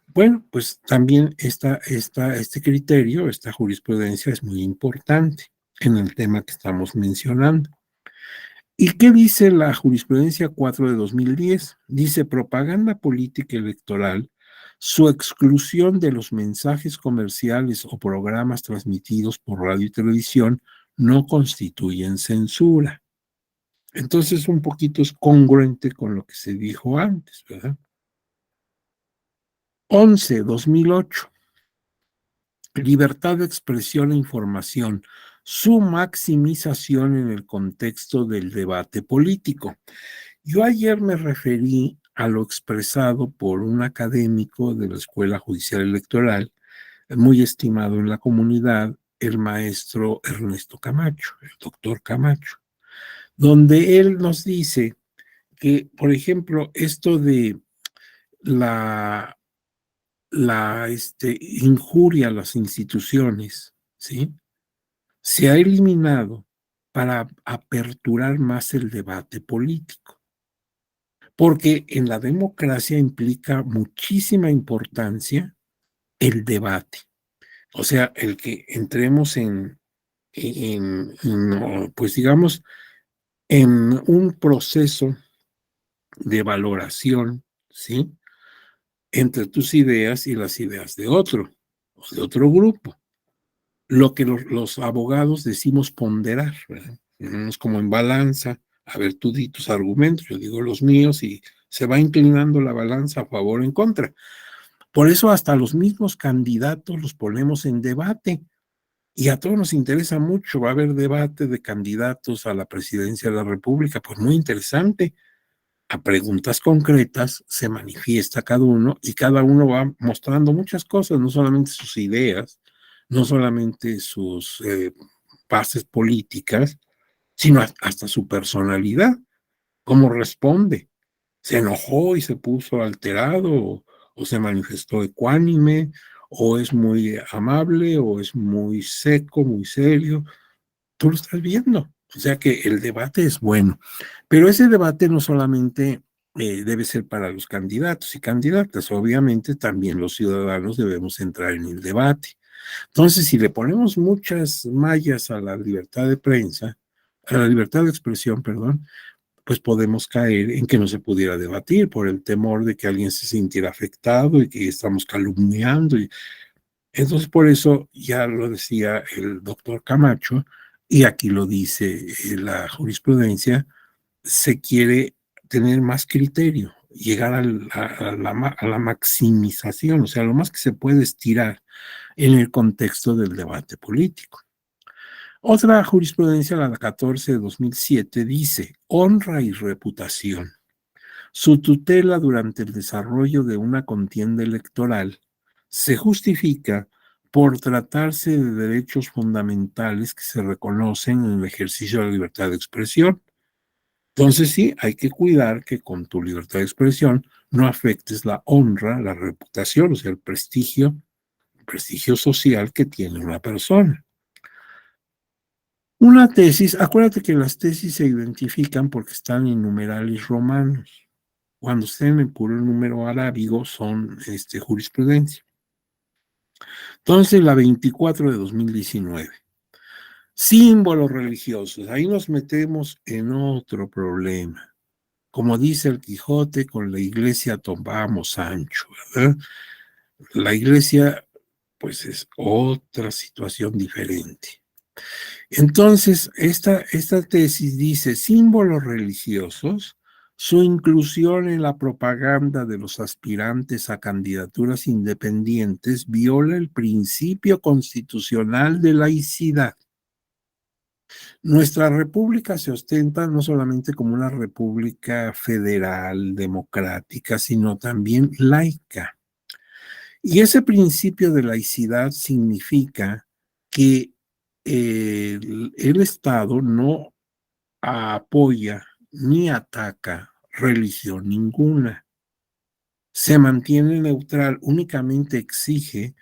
Bueno, pues también este criterio, esta jurisprudencia es muy importante en el tema que estamos mencionando. ¿Y qué dice la jurisprudencia 4 de 2010? Dice: propaganda política electoral, su exclusión de los mensajes comerciales o programas transmitidos por radio y televisión no constituyen censura. Entonces, un poquito es congruente con lo que se dijo antes, ¿verdad? 11/2008, libertad de expresión e información, su maximización en el contexto del debate político. Yo ayer me referí a lo expresado por un académico de la Escuela Judicial Electoral, muy estimado en la comunidad, el maestro Ernesto Camacho, el doctor Camacho, donde él nos dice que, por ejemplo, esto de la, la injuria a las instituciones, ¿sí? Se ha eliminado para aperturar más el debate político, porque en la democracia implica muchísima importancia el debate, o sea, el que entremos pues digamos, en un proceso de valoración, ¿sí? Entre tus ideas y las ideas de otro, o de otro grupo. Lo que los abogados decimos ponderar, ¿verdad? Es como en balanza. A ver, tú di tus argumentos, yo digo los míos y se va inclinando la balanza a favor o en contra. Por eso hasta los mismos candidatos los ponemos en debate y a todos nos interesa mucho. Va a haber debate de candidatos a la presidencia de la República, pues muy interesante. A preguntas concretas se manifiesta cada uno y cada uno va mostrando muchas cosas, no solamente sus ideas, no solamente sus bases políticas, sino hasta su personalidad, cómo responde. ¿Se enojó y se puso alterado o se manifestó ecuánime o es muy amable o es muy seco, muy serio? Tú lo estás viendo. O sea que el debate es bueno, pero ese debate no solamente debe ser para los candidatos y candidatas, obviamente también los ciudadanos debemos entrar en el debate. Entonces, si le ponemos muchas mallas a la libertad de prensa, a la libertad de expresión, perdón, pues podemos caer en que no se pudiera debatir por el temor de que alguien se sintiera afectado y que estamos calumniando. Entonces, por eso ya lo decía el doctor Camacho, y aquí lo dice la jurisprudencia, se quiere tener más criterio, llegar a la maximización, o sea, lo más que se puede estirar en el contexto del debate político. Otra jurisprudencia, la 14 de 2007, dice: honra y reputación. Su tutela durante el desarrollo de una contienda electoral se justifica por tratarse de derechos fundamentales que se reconocen en el ejercicio de la libertad de expresión. Entonces sí, hay que cuidar que con tu libertad de expresión no afectes la honra, la reputación, o sea, el prestigio social que tiene una persona. Una tesis, acuérdate que las tesis se identifican porque están en numerales romanos. Cuando estén en puro número arábigo son jurisprudencia. Entonces, la 24 de 2019. Símbolos religiosos. Ahí nos metemos en otro problema. Como dice el Quijote, con la iglesia tomamos ancho, ¿verdad? La iglesia, pues es otra situación diferente. Entonces, esta tesis dice: símbolos religiosos, su inclusión en la propaganda de los aspirantes a candidaturas independientes viola el principio constitucional de laicidad. Nuestra república se ostenta no solamente como una república federal, democrática, sino también laica. Y ese principio de laicidad significa que el Estado no apoya ni ataca religión ninguna. Se mantiene neutral, únicamente exige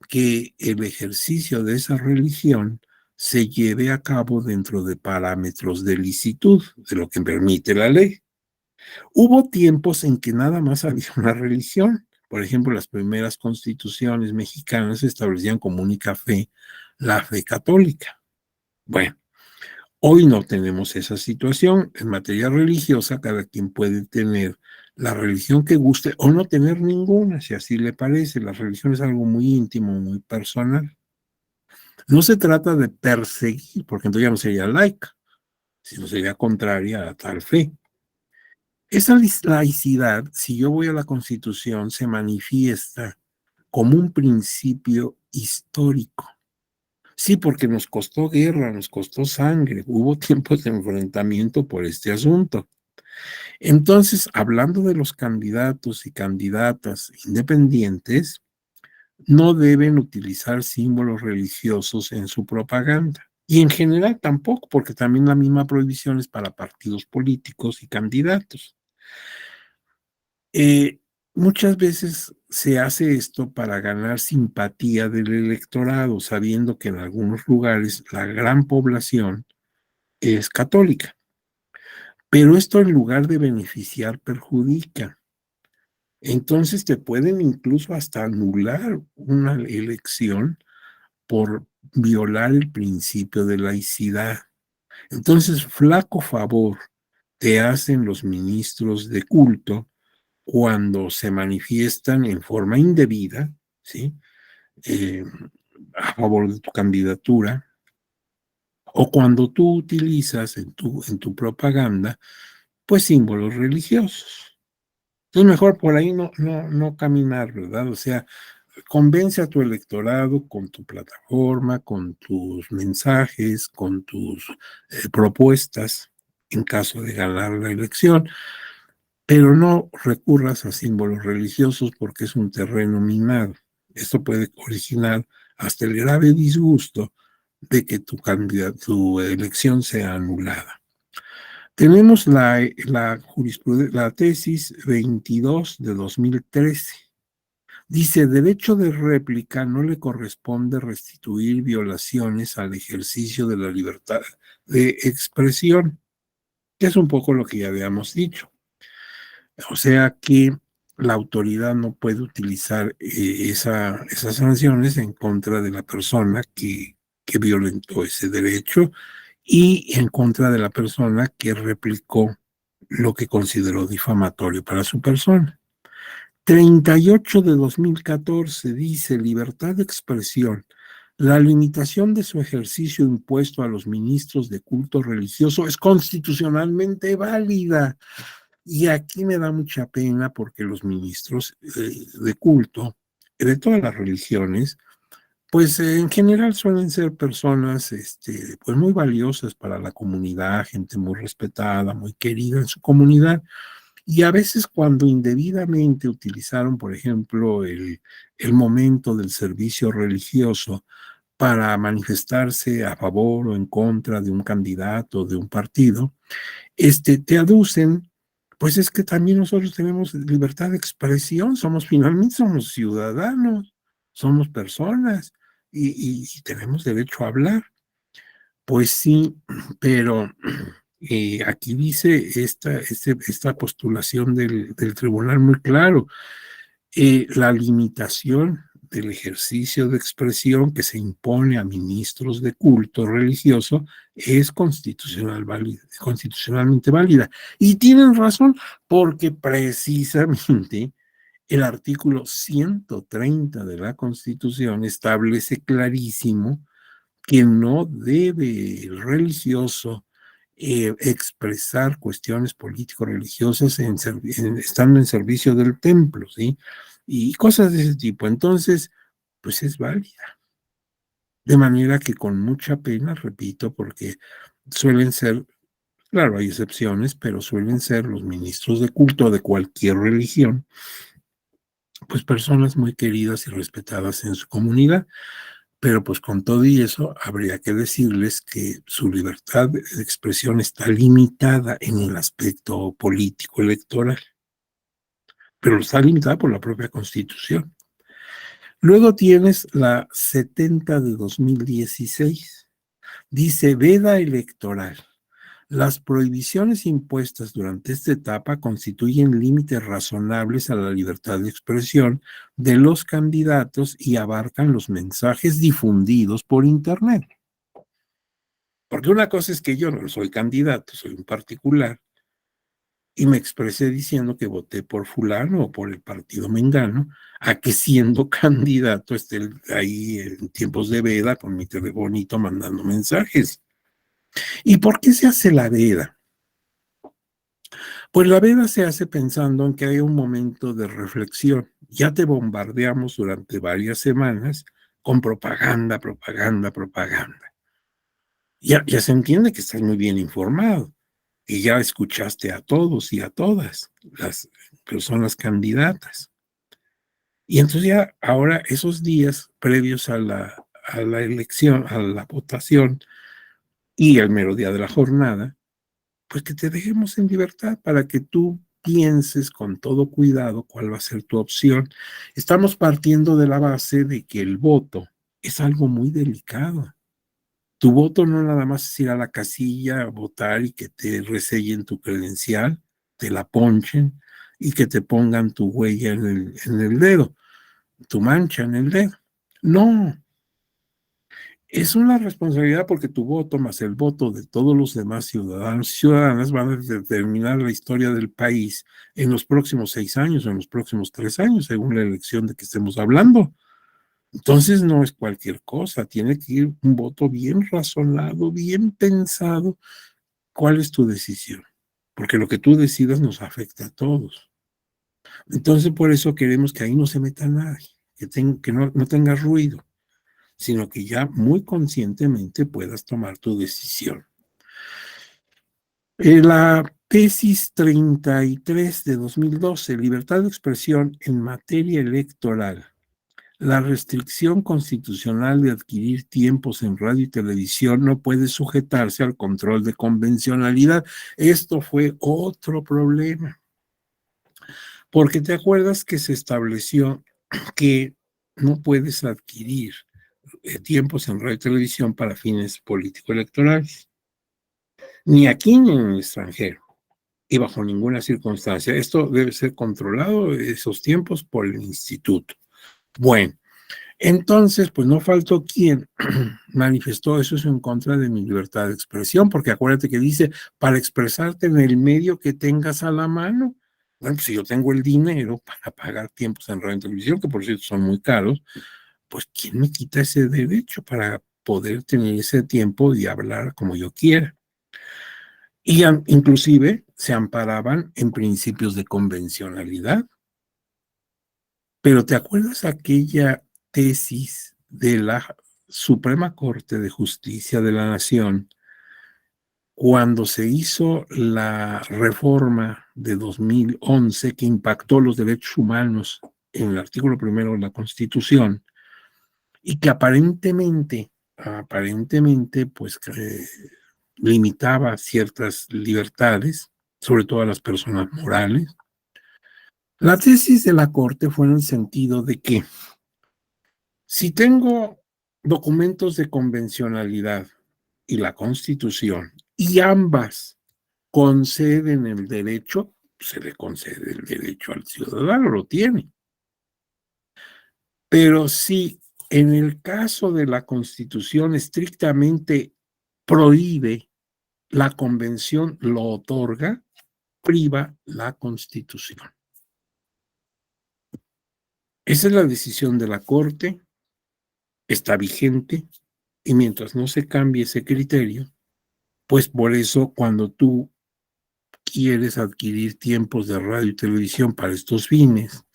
que el ejercicio de esa religión se lleve a cabo dentro de parámetros de licitud, de lo que permite la ley. Hubo tiempos en que nada más había una religión. Por ejemplo, las primeras constituciones mexicanas establecían como única fe la fe católica. Bueno, hoy no tenemos esa situación. En materia religiosa, cada quien puede tener la religión que guste o no tener ninguna, si así le parece. La religión es algo muy íntimo, muy personal. No se trata de perseguir, porque entonces ya no sería laica, sino sería contraria a tal fe. Esa laicidad, si yo voy a la Constitución, se manifiesta como un principio histórico. Sí, porque nos costó guerra, nos costó sangre, hubo tiempos de enfrentamiento por este asunto. Entonces, hablando de los candidatos y candidatas independientes, no deben utilizar símbolos religiosos en su propaganda. Y en general tampoco, porque también la misma prohibición es para partidos políticos y candidatos. Eh, Muchas veces se hace esto para ganar simpatía del electorado, sabiendo que en algunos lugares la gran población es católica. Pero esto, en lugar de beneficiar, perjudica. Entonces te pueden incluso hasta anular una elección por violar el principio de laicidad. Entonces, flaco favor te hacen los ministros de culto cuando se manifiestan en forma indebida, ¿sí? Eh, a favor de tu candidatura, o cuando tú utilizas en tu propaganda, pues símbolos religiosos. Entonces, mejor por ahí no caminar, ¿verdad? O sea, convence a tu electorado con tu plataforma, con tus mensajes, con tus propuestas en caso de ganar la elección, pero no recurras a símbolos religiosos porque es un terreno minado. Esto puede originar hasta el grave disgusto de que tu elección sea anulada. Tenemos la tesis 22 de 2013. Dice: derecho de réplica no le corresponde restituir violaciones al ejercicio de la libertad de expresión, que es un poco lo que ya habíamos dicho. O sea que la autoridad no puede utilizar esas sanciones en contra de la persona que violentó ese derecho y en contra de la persona que replicó lo que consideró difamatorio para su persona. 38 de 2014 dice libertad de expresión. La limitación de su ejercicio impuesto a los ministros de culto religioso es constitucionalmente válida. Y aquí me da mucha pena porque los ministros de culto de todas las religiones, pues en general suelen ser personas pues muy valiosas para la comunidad, gente muy respetada, muy querida en su comunidad. Y a veces cuando indebidamente utilizaron, por ejemplo, el momento del servicio religioso para manifestarse a favor o en contra de un candidato, de un partido, te aducen, pues es que también nosotros tenemos libertad de expresión, somos ciudadanos, somos personas y tenemos derecho a hablar. Pues sí, pero aquí dice esta postulación del tribunal muy claro, la limitación del ejercicio de expresión que se impone a ministros de culto religioso es constitucionalmente válida. Y tienen razón, porque precisamente el artículo 130 de la Constitución establece clarísimo que no debe el religioso expresar cuestiones político-religiosas estando en servicio del templo, ¿sí? Y cosas de ese tipo. Entonces, pues es válida. De manera que con mucha pena, repito, porque suelen ser, claro, hay excepciones, pero suelen ser los ministros de culto de cualquier religión, pues personas muy queridas y respetadas en su comunidad. Pero pues con todo y eso, habría que decirles que su libertad de expresión está limitada en el aspecto político electoral, pero está limitada por la propia Constitución. Luego tienes la 70 de 2016. Dice, veda electoral. Las prohibiciones impuestas durante esta etapa constituyen límites razonables a la libertad de expresión de los candidatos y abarcan los mensajes difundidos por Internet. Porque una cosa es que yo no soy candidato, soy un particular, y me expresé diciendo que voté por fulano o por el partido mengano, a que siendo candidato esté ahí en tiempos de veda con mi telefonito mandando mensajes. ¿Y por qué se hace la veda? Pues la veda se hace pensando en que hay un momento de reflexión. Ya te bombardeamos durante varias semanas con propaganda, propaganda, propaganda. Ya se entiende que estás muy bien informado y ya escuchaste a todos y a todas las personas candidatas. Y entonces ya ahora esos días previos a la elección, a la votación y el mero día de la jornada, pues que te dejemos en libertad para que tú pienses con todo cuidado cuál va a ser tu opción. Estamos partiendo de la base de que el voto es algo muy delicado. Tu voto no nada más es ir a la casilla a votar y que te resellen tu credencial, te la ponchen y que te pongan tu huella en el dedo, tu mancha en el dedo. No, es una responsabilidad porque tu voto más el voto de todos los demás ciudadanos y ciudadanas van a determinar la historia del país en los próximos 6 años o en los próximos 3 años, según la elección de que estemos hablando. Entonces no es cualquier cosa, tiene que ir un voto bien razonado, bien pensado. ¿Cuál es tu decisión? Porque lo que tú decidas nos afecta a todos. Entonces por eso queremos que ahí no se meta nadie, que no tenga ruido, sino que ya muy conscientemente puedas tomar tu decisión. La tesis 33 de 2012, libertad de expresión en materia electoral. La restricción constitucional de adquirir tiempos en radio y televisión no puede sujetarse al control de convencionalidad. Esto fue otro problema, porque te acuerdas que se estableció que no puedes adquirir tiempos en radio y televisión para fines político-electorales, ni aquí ni en el extranjero. y bajo ninguna circunstancia. Esto debe ser controlado esos tiempos por el instituto. Bueno, entonces, pues no faltó quien manifestó eso en contra de mi libertad de expresión, porque acuérdate que dice, para expresarte en el medio que tengas a la mano. Bueno, pues si yo tengo el dinero para pagar tiempos en radio y televisión, que por cierto son muy caros, pues ¿quién me quita ese derecho para poder tener ese tiempo y hablar como yo quiera? Y inclusive se amparaban en principios de convencionalidad. Pero ¿te acuerdas aquella tesis de la Suprema Corte de Justicia de la Nación cuando se hizo la reforma de 2011 que impactó los derechos humanos en el artículo primero de la Constitución y que aparentemente, pues limitaba ciertas libertades, sobre todo a las personas morales? La tesis de la Corte fue en el sentido de que si tengo documentos de convencionalidad y la Constitución, y ambas conceden el derecho, se le concede el derecho al ciudadano, lo tiene. Pero si en el caso de la Constitución estrictamente prohíbe, la Convención lo otorga, priva la Constitución. Esa es la decisión de la Corte, está vigente, y mientras no se cambie ese criterio, pues por eso cuando tú quieres adquirir tiempos de radio y televisión para estos fines,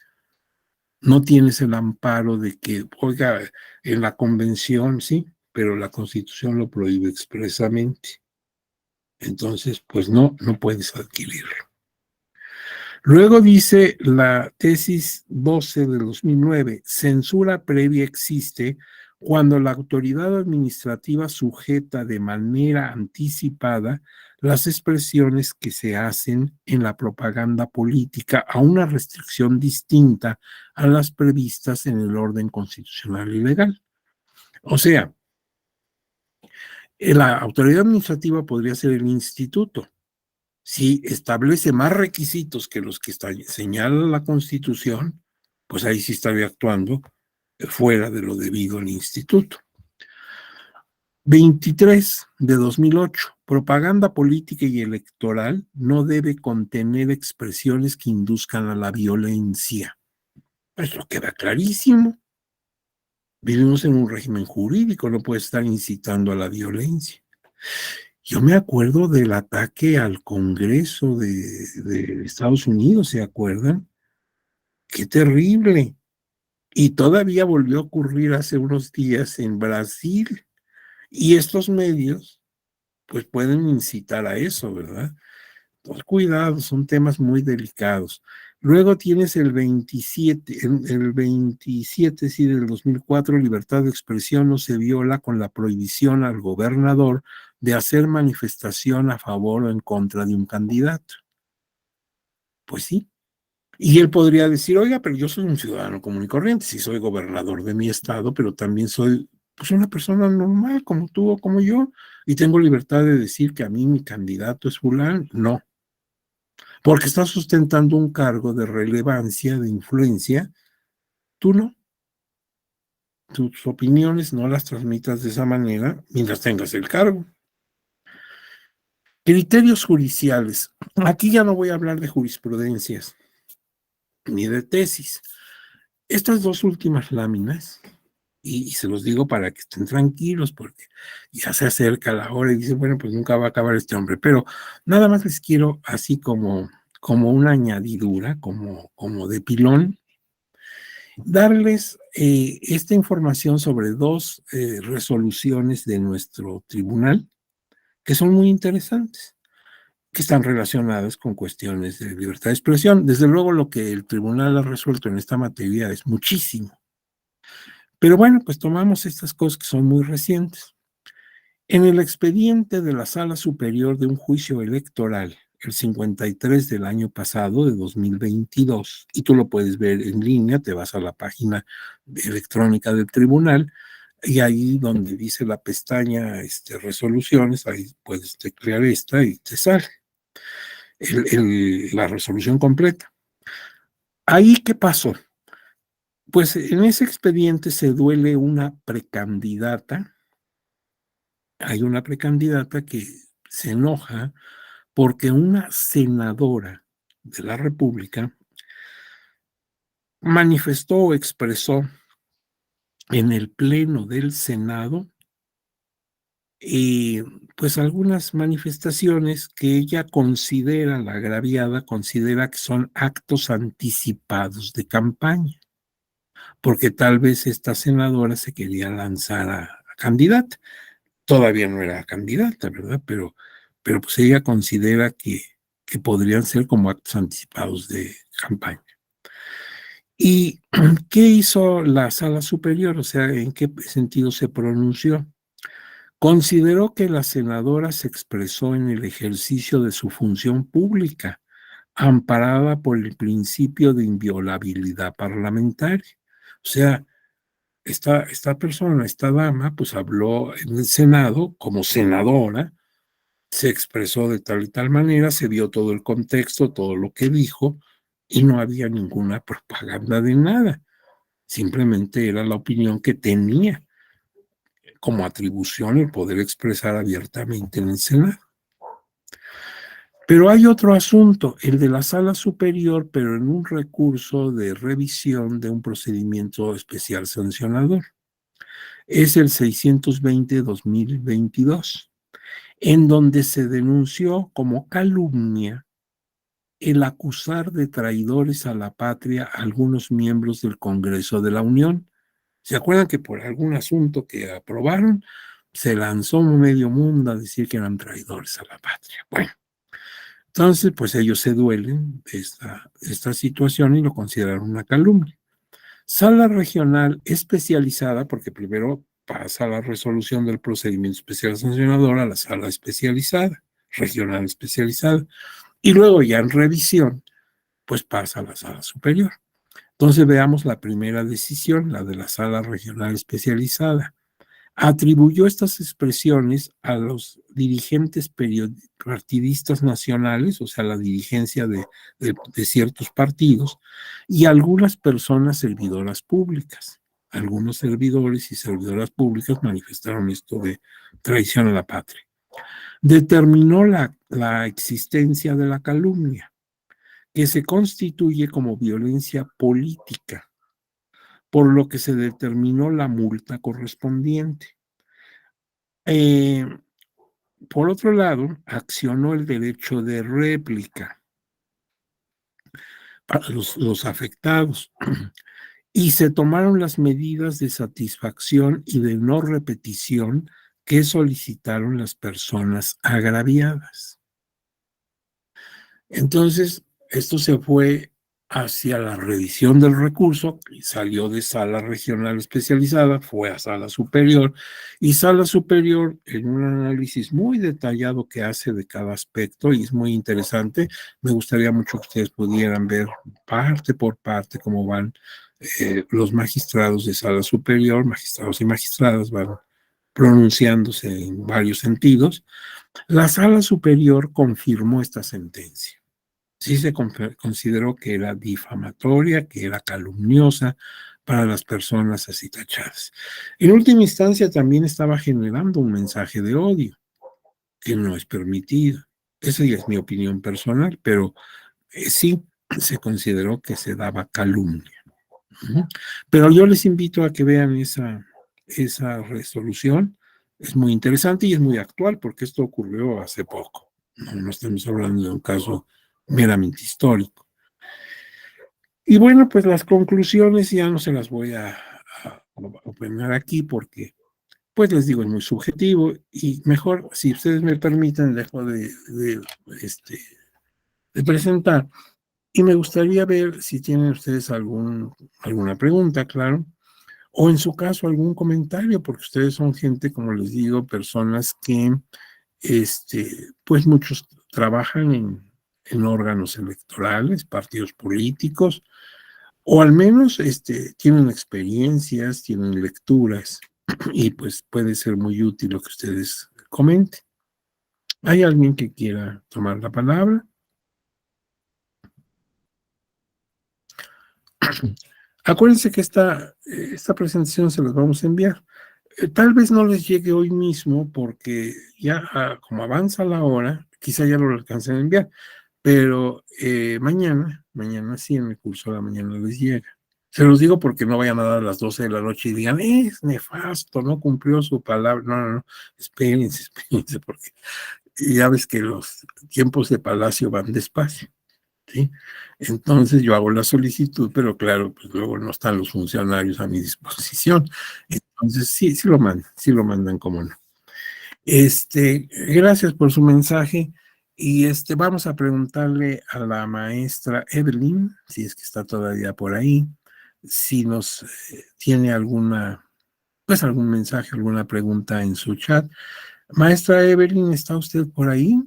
no tienes el amparo de que, oiga, en la convención sí, pero la Constitución lo prohíbe expresamente. Entonces, pues no puedes adquirirlo. Luego dice la tesis 12 de 2009, censura previa existe cuando la autoridad administrativa sujeta de manera anticipada las expresiones que se hacen en la propaganda política a una restricción distinta a las previstas en el orden constitucional y legal. O sea, la autoridad administrativa podría ser el instituto. Si establece más requisitos que los que señala la Constitución, pues ahí sí estaría actuando fuera de lo debido al instituto. 23 de 2008. Propaganda política y electoral no debe contener expresiones que induzcan a la violencia. Eso queda clarísimo. Vivimos en un régimen jurídico, no puede estar incitando a la violencia. Yo me acuerdo del ataque al Congreso de Estados Unidos, ¿se acuerdan? ¡Qué terrible! Y todavía volvió a ocurrir hace unos días en Brasil. Y estos medios, pues pueden incitar a eso, ¿verdad? Entonces, cuidado, son temas muy delicados. Luego tienes el 27, sí, del 2004, libertad de expresión no se viola con la prohibición al gobernador de hacer manifestación a favor o en contra de un candidato. Pues sí. Y él podría decir, oiga, pero yo soy un ciudadano común y corriente, sí soy gobernador de mi estado, pero también soy pues una persona normal como tú o como yo, y tengo libertad de decir que a mí mi candidato es fulano. No, porque estás sustentando un cargo de relevancia, de influencia, tú no. Tus opiniones no las transmitas de esa manera mientras tengas el cargo. Criterios judiciales. Aquí ya no voy a hablar de jurisprudencias ni de tesis. Estas dos últimas láminas, y se los digo para que estén tranquilos, porque ya se acerca la hora y dicen, bueno, pues nunca va a acabar este hombre, pero nada más les quiero así como una añadidura, como de pilón, darles esta información sobre dos resoluciones de nuestro tribunal que son muy interesantes, que están relacionadas con cuestiones de libertad de expresión. Desde luego lo que el tribunal ha resuelto en esta materia es muchísimo. Pero bueno, pues tomamos estas cosas que son muy recientes. En el expediente de la Sala Superior de un juicio electoral, el 53 del año pasado, de 2022, y tú lo puedes ver en línea, te vas a la página electrónica del tribunal, y ahí donde dice la pestaña resoluciones, ahí puedes teclear esta y te sale. la resolución completa. ¿Ahí qué pasó? Pues en ese expediente se duele una precandidata. Hay una precandidata que se enoja porque una senadora de la República manifestó o expresó en el pleno del Senado y pues algunas manifestaciones que ella considera, la agraviada, considera que son actos anticipados de campaña, porque tal vez esta senadora se quería lanzar a candidata. Todavía no era candidata, ¿verdad? Pero pues ella considera que podrían ser como actos anticipados de campaña. ¿Y qué hizo la sala superior? O sea, ¿en qué sentido se pronunció? Consideró que la senadora se expresó en el ejercicio de su función pública, amparada por el principio de inviolabilidad parlamentaria. O sea, esta persona, esta dama, pues habló en el Senado como senadora, se expresó de tal y tal manera, se dio todo el contexto, todo lo que dijo, y no había ninguna propaganda de nada. Simplemente era la opinión que tenía como atribución el poder expresar abiertamente en el Senado. Pero hay otro asunto, el de la sala superior, pero en un recurso de revisión de un procedimiento especial sancionador. Es el 620-2022, en donde se denunció como calumnia el acusar de traidores a la patria a algunos miembros del Congreso de la Unión. ¿Se acuerdan que por algún asunto que aprobaron se lanzó medio mundo a decir que eran traidores a la patria? Bueno, entonces pues ellos se duelen de esta situación y lo consideran una calumnia. Sala regional especializada, porque primero pasa la resolución del procedimiento especial sancionador a la sala especializada, regional especializada, y luego ya en revisión, pues pasa a la sala superior. Entonces veamos la primera decisión, la de la sala regional especializada. Atribuyó estas expresiones a los dirigentes partidistas nacionales, o sea, la dirigencia de ciertos partidos, y algunas personas servidoras públicas. Algunos servidores y servidoras públicas manifestaron esto de traición a la patria. Determinó la existencia de la calumnia, que se constituye como violencia política, por lo que se determinó la multa correspondiente. Eh, por otro lado, accionó el derecho de réplica para los afectados y se tomaron las medidas de satisfacción y de no repetición que solicitaron las personas agraviadas. Entonces, esto se fue hacia la revisión del recurso y salió de sala regional especializada, fue a sala superior, y sala superior, en un análisis muy detallado que hace de cada aspecto, y es muy interesante, me gustaría mucho que ustedes pudieran ver parte por parte cómo van los magistrados de sala superior, magistrados y magistradas van pronunciándose en varios sentidos. La sala superior confirmó esta sentencia. Sí se consideró que era difamatoria, que era calumniosa para las personas así tachadas. En última instancia también estaba generando un mensaje de odio, que no es permitido. Esa ya es mi opinión personal, pero sí se consideró que se daba calumnia. Pero yo les invito a que vean esa resolución. Es muy interesante y es muy actual porque esto ocurrió hace poco. No estamos hablando de un caso meramente histórico. Y bueno, pues las conclusiones ya no se las voy a opinar aquí porque, pues les digo, es muy subjetivo y mejor, si ustedes me permiten, dejo de presentar. Y me gustaría ver si tienen ustedes alguna pregunta, claro, o en su caso algún comentario, porque ustedes son gente, como les digo, personas que, pues muchos trabajan en órganos electorales, partidos políticos, o al menos tienen experiencias, tienen lecturas, y pues puede ser muy útil lo que ustedes comenten. ¿Hay alguien que quiera tomar la palabra? Acuérdense que esta presentación se las vamos a enviar. Tal vez no les llegue hoy mismo porque ya como avanza la hora, quizá ya lo alcancen a enviar, pero mañana sí en el curso de la mañana les llega. Se los digo porque no vayan a dar a las 12 de la noche y digan, es nefasto, no cumplió su palabra. No, espérense, porque ya ves que los tiempos de Palacio van despacio, ¿sí? Entonces yo hago la solicitud, pero claro, pues luego no están los funcionarios a mi disposición. Entonces sí lo mandan como no. Gracias por su mensaje y vamos a preguntarle a la maestra Evelyn, si es que está todavía por ahí, si nos tiene algún mensaje, alguna pregunta en su chat. Maestra Evelyn, ¿está usted por ahí?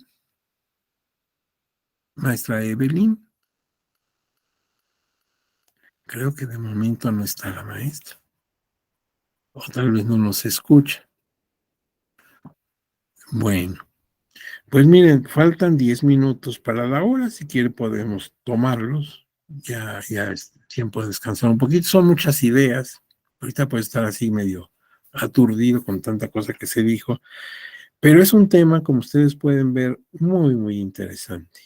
Maestra Evelyn. Creo que de momento no está la maestra. O tal vez no nos escucha. Bueno, pues miren, faltan 10 minutos para la hora. Si quiere podemos tomarlos. Ya es tiempo de descansar un poquito. Son muchas ideas. Ahorita puede estar así medio aturdido con tanta cosa que se dijo. Pero es un tema, como ustedes pueden ver, muy, muy interesante.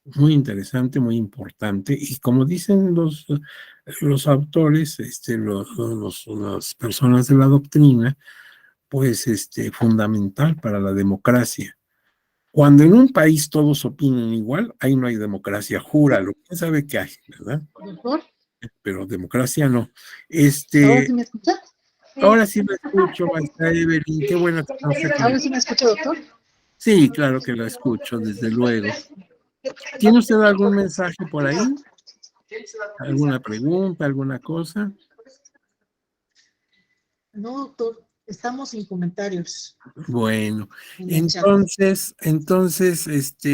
Muy interesante, muy importante. Y como dicen los autores, las personas de la doctrina, pues fundamental para la democracia. Cuando en un país todos opinan igual, ahí no hay democracia, júralo. ¿Quién sabe qué hay, verdad? Doctor. Pero democracia no. ¿Ahora sí me escucha? Ahora sí me escucho, maestra Evelyn. Qué bueno que no sé. ¿Ahora sí me escucha, doctor? Sí, claro que la escucho, desde luego. ¿Tiene usted algún mensaje por ahí? ¿Alguna pregunta, alguna cosa? No, doctor, estamos sin comentarios. Bueno, entonces,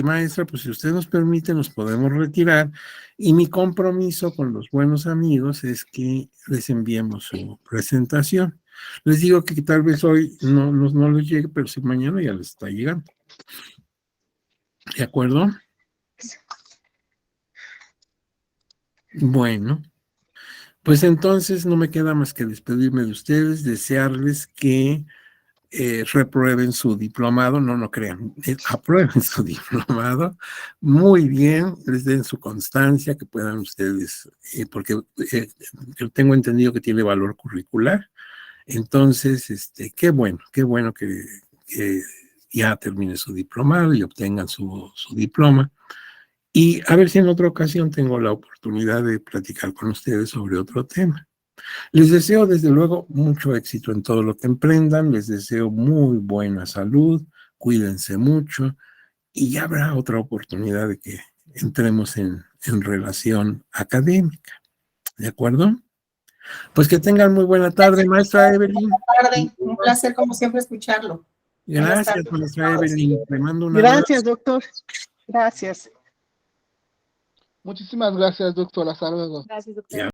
maestra, pues si usted nos permite, nos podemos retirar. Y mi compromiso con los buenos amigos es que les enviemos su presentación. Les digo que tal vez hoy no les llegue, pero si mañana ya les está llegando. ¿De acuerdo? Bueno, pues entonces no me queda más que despedirme de ustedes, desearles que reprueben su diplomado, no crean, aprueben su diplomado, muy bien, les den su constancia, que puedan ustedes, porque yo tengo entendido que tiene valor curricular, entonces, qué bueno que ya termine su diplomado y obtengan su diploma. Y a ver si en otra ocasión tengo la oportunidad de platicar con ustedes sobre otro tema. Les deseo desde luego mucho éxito en todo lo que emprendan, les deseo muy buena salud, cuídense mucho y ya habrá otra oportunidad de que entremos en relación académica. ¿De acuerdo? Pues que tengan muy buena tarde, maestra Evelyn. Tarde, un placer como siempre escucharlo. Gracias, maestra Evelyn. Le mando un abrazo. Gracias, doctor. Gracias. Muchísimas gracias, doctor. Hasta luego. Gracias, doctor. Ya.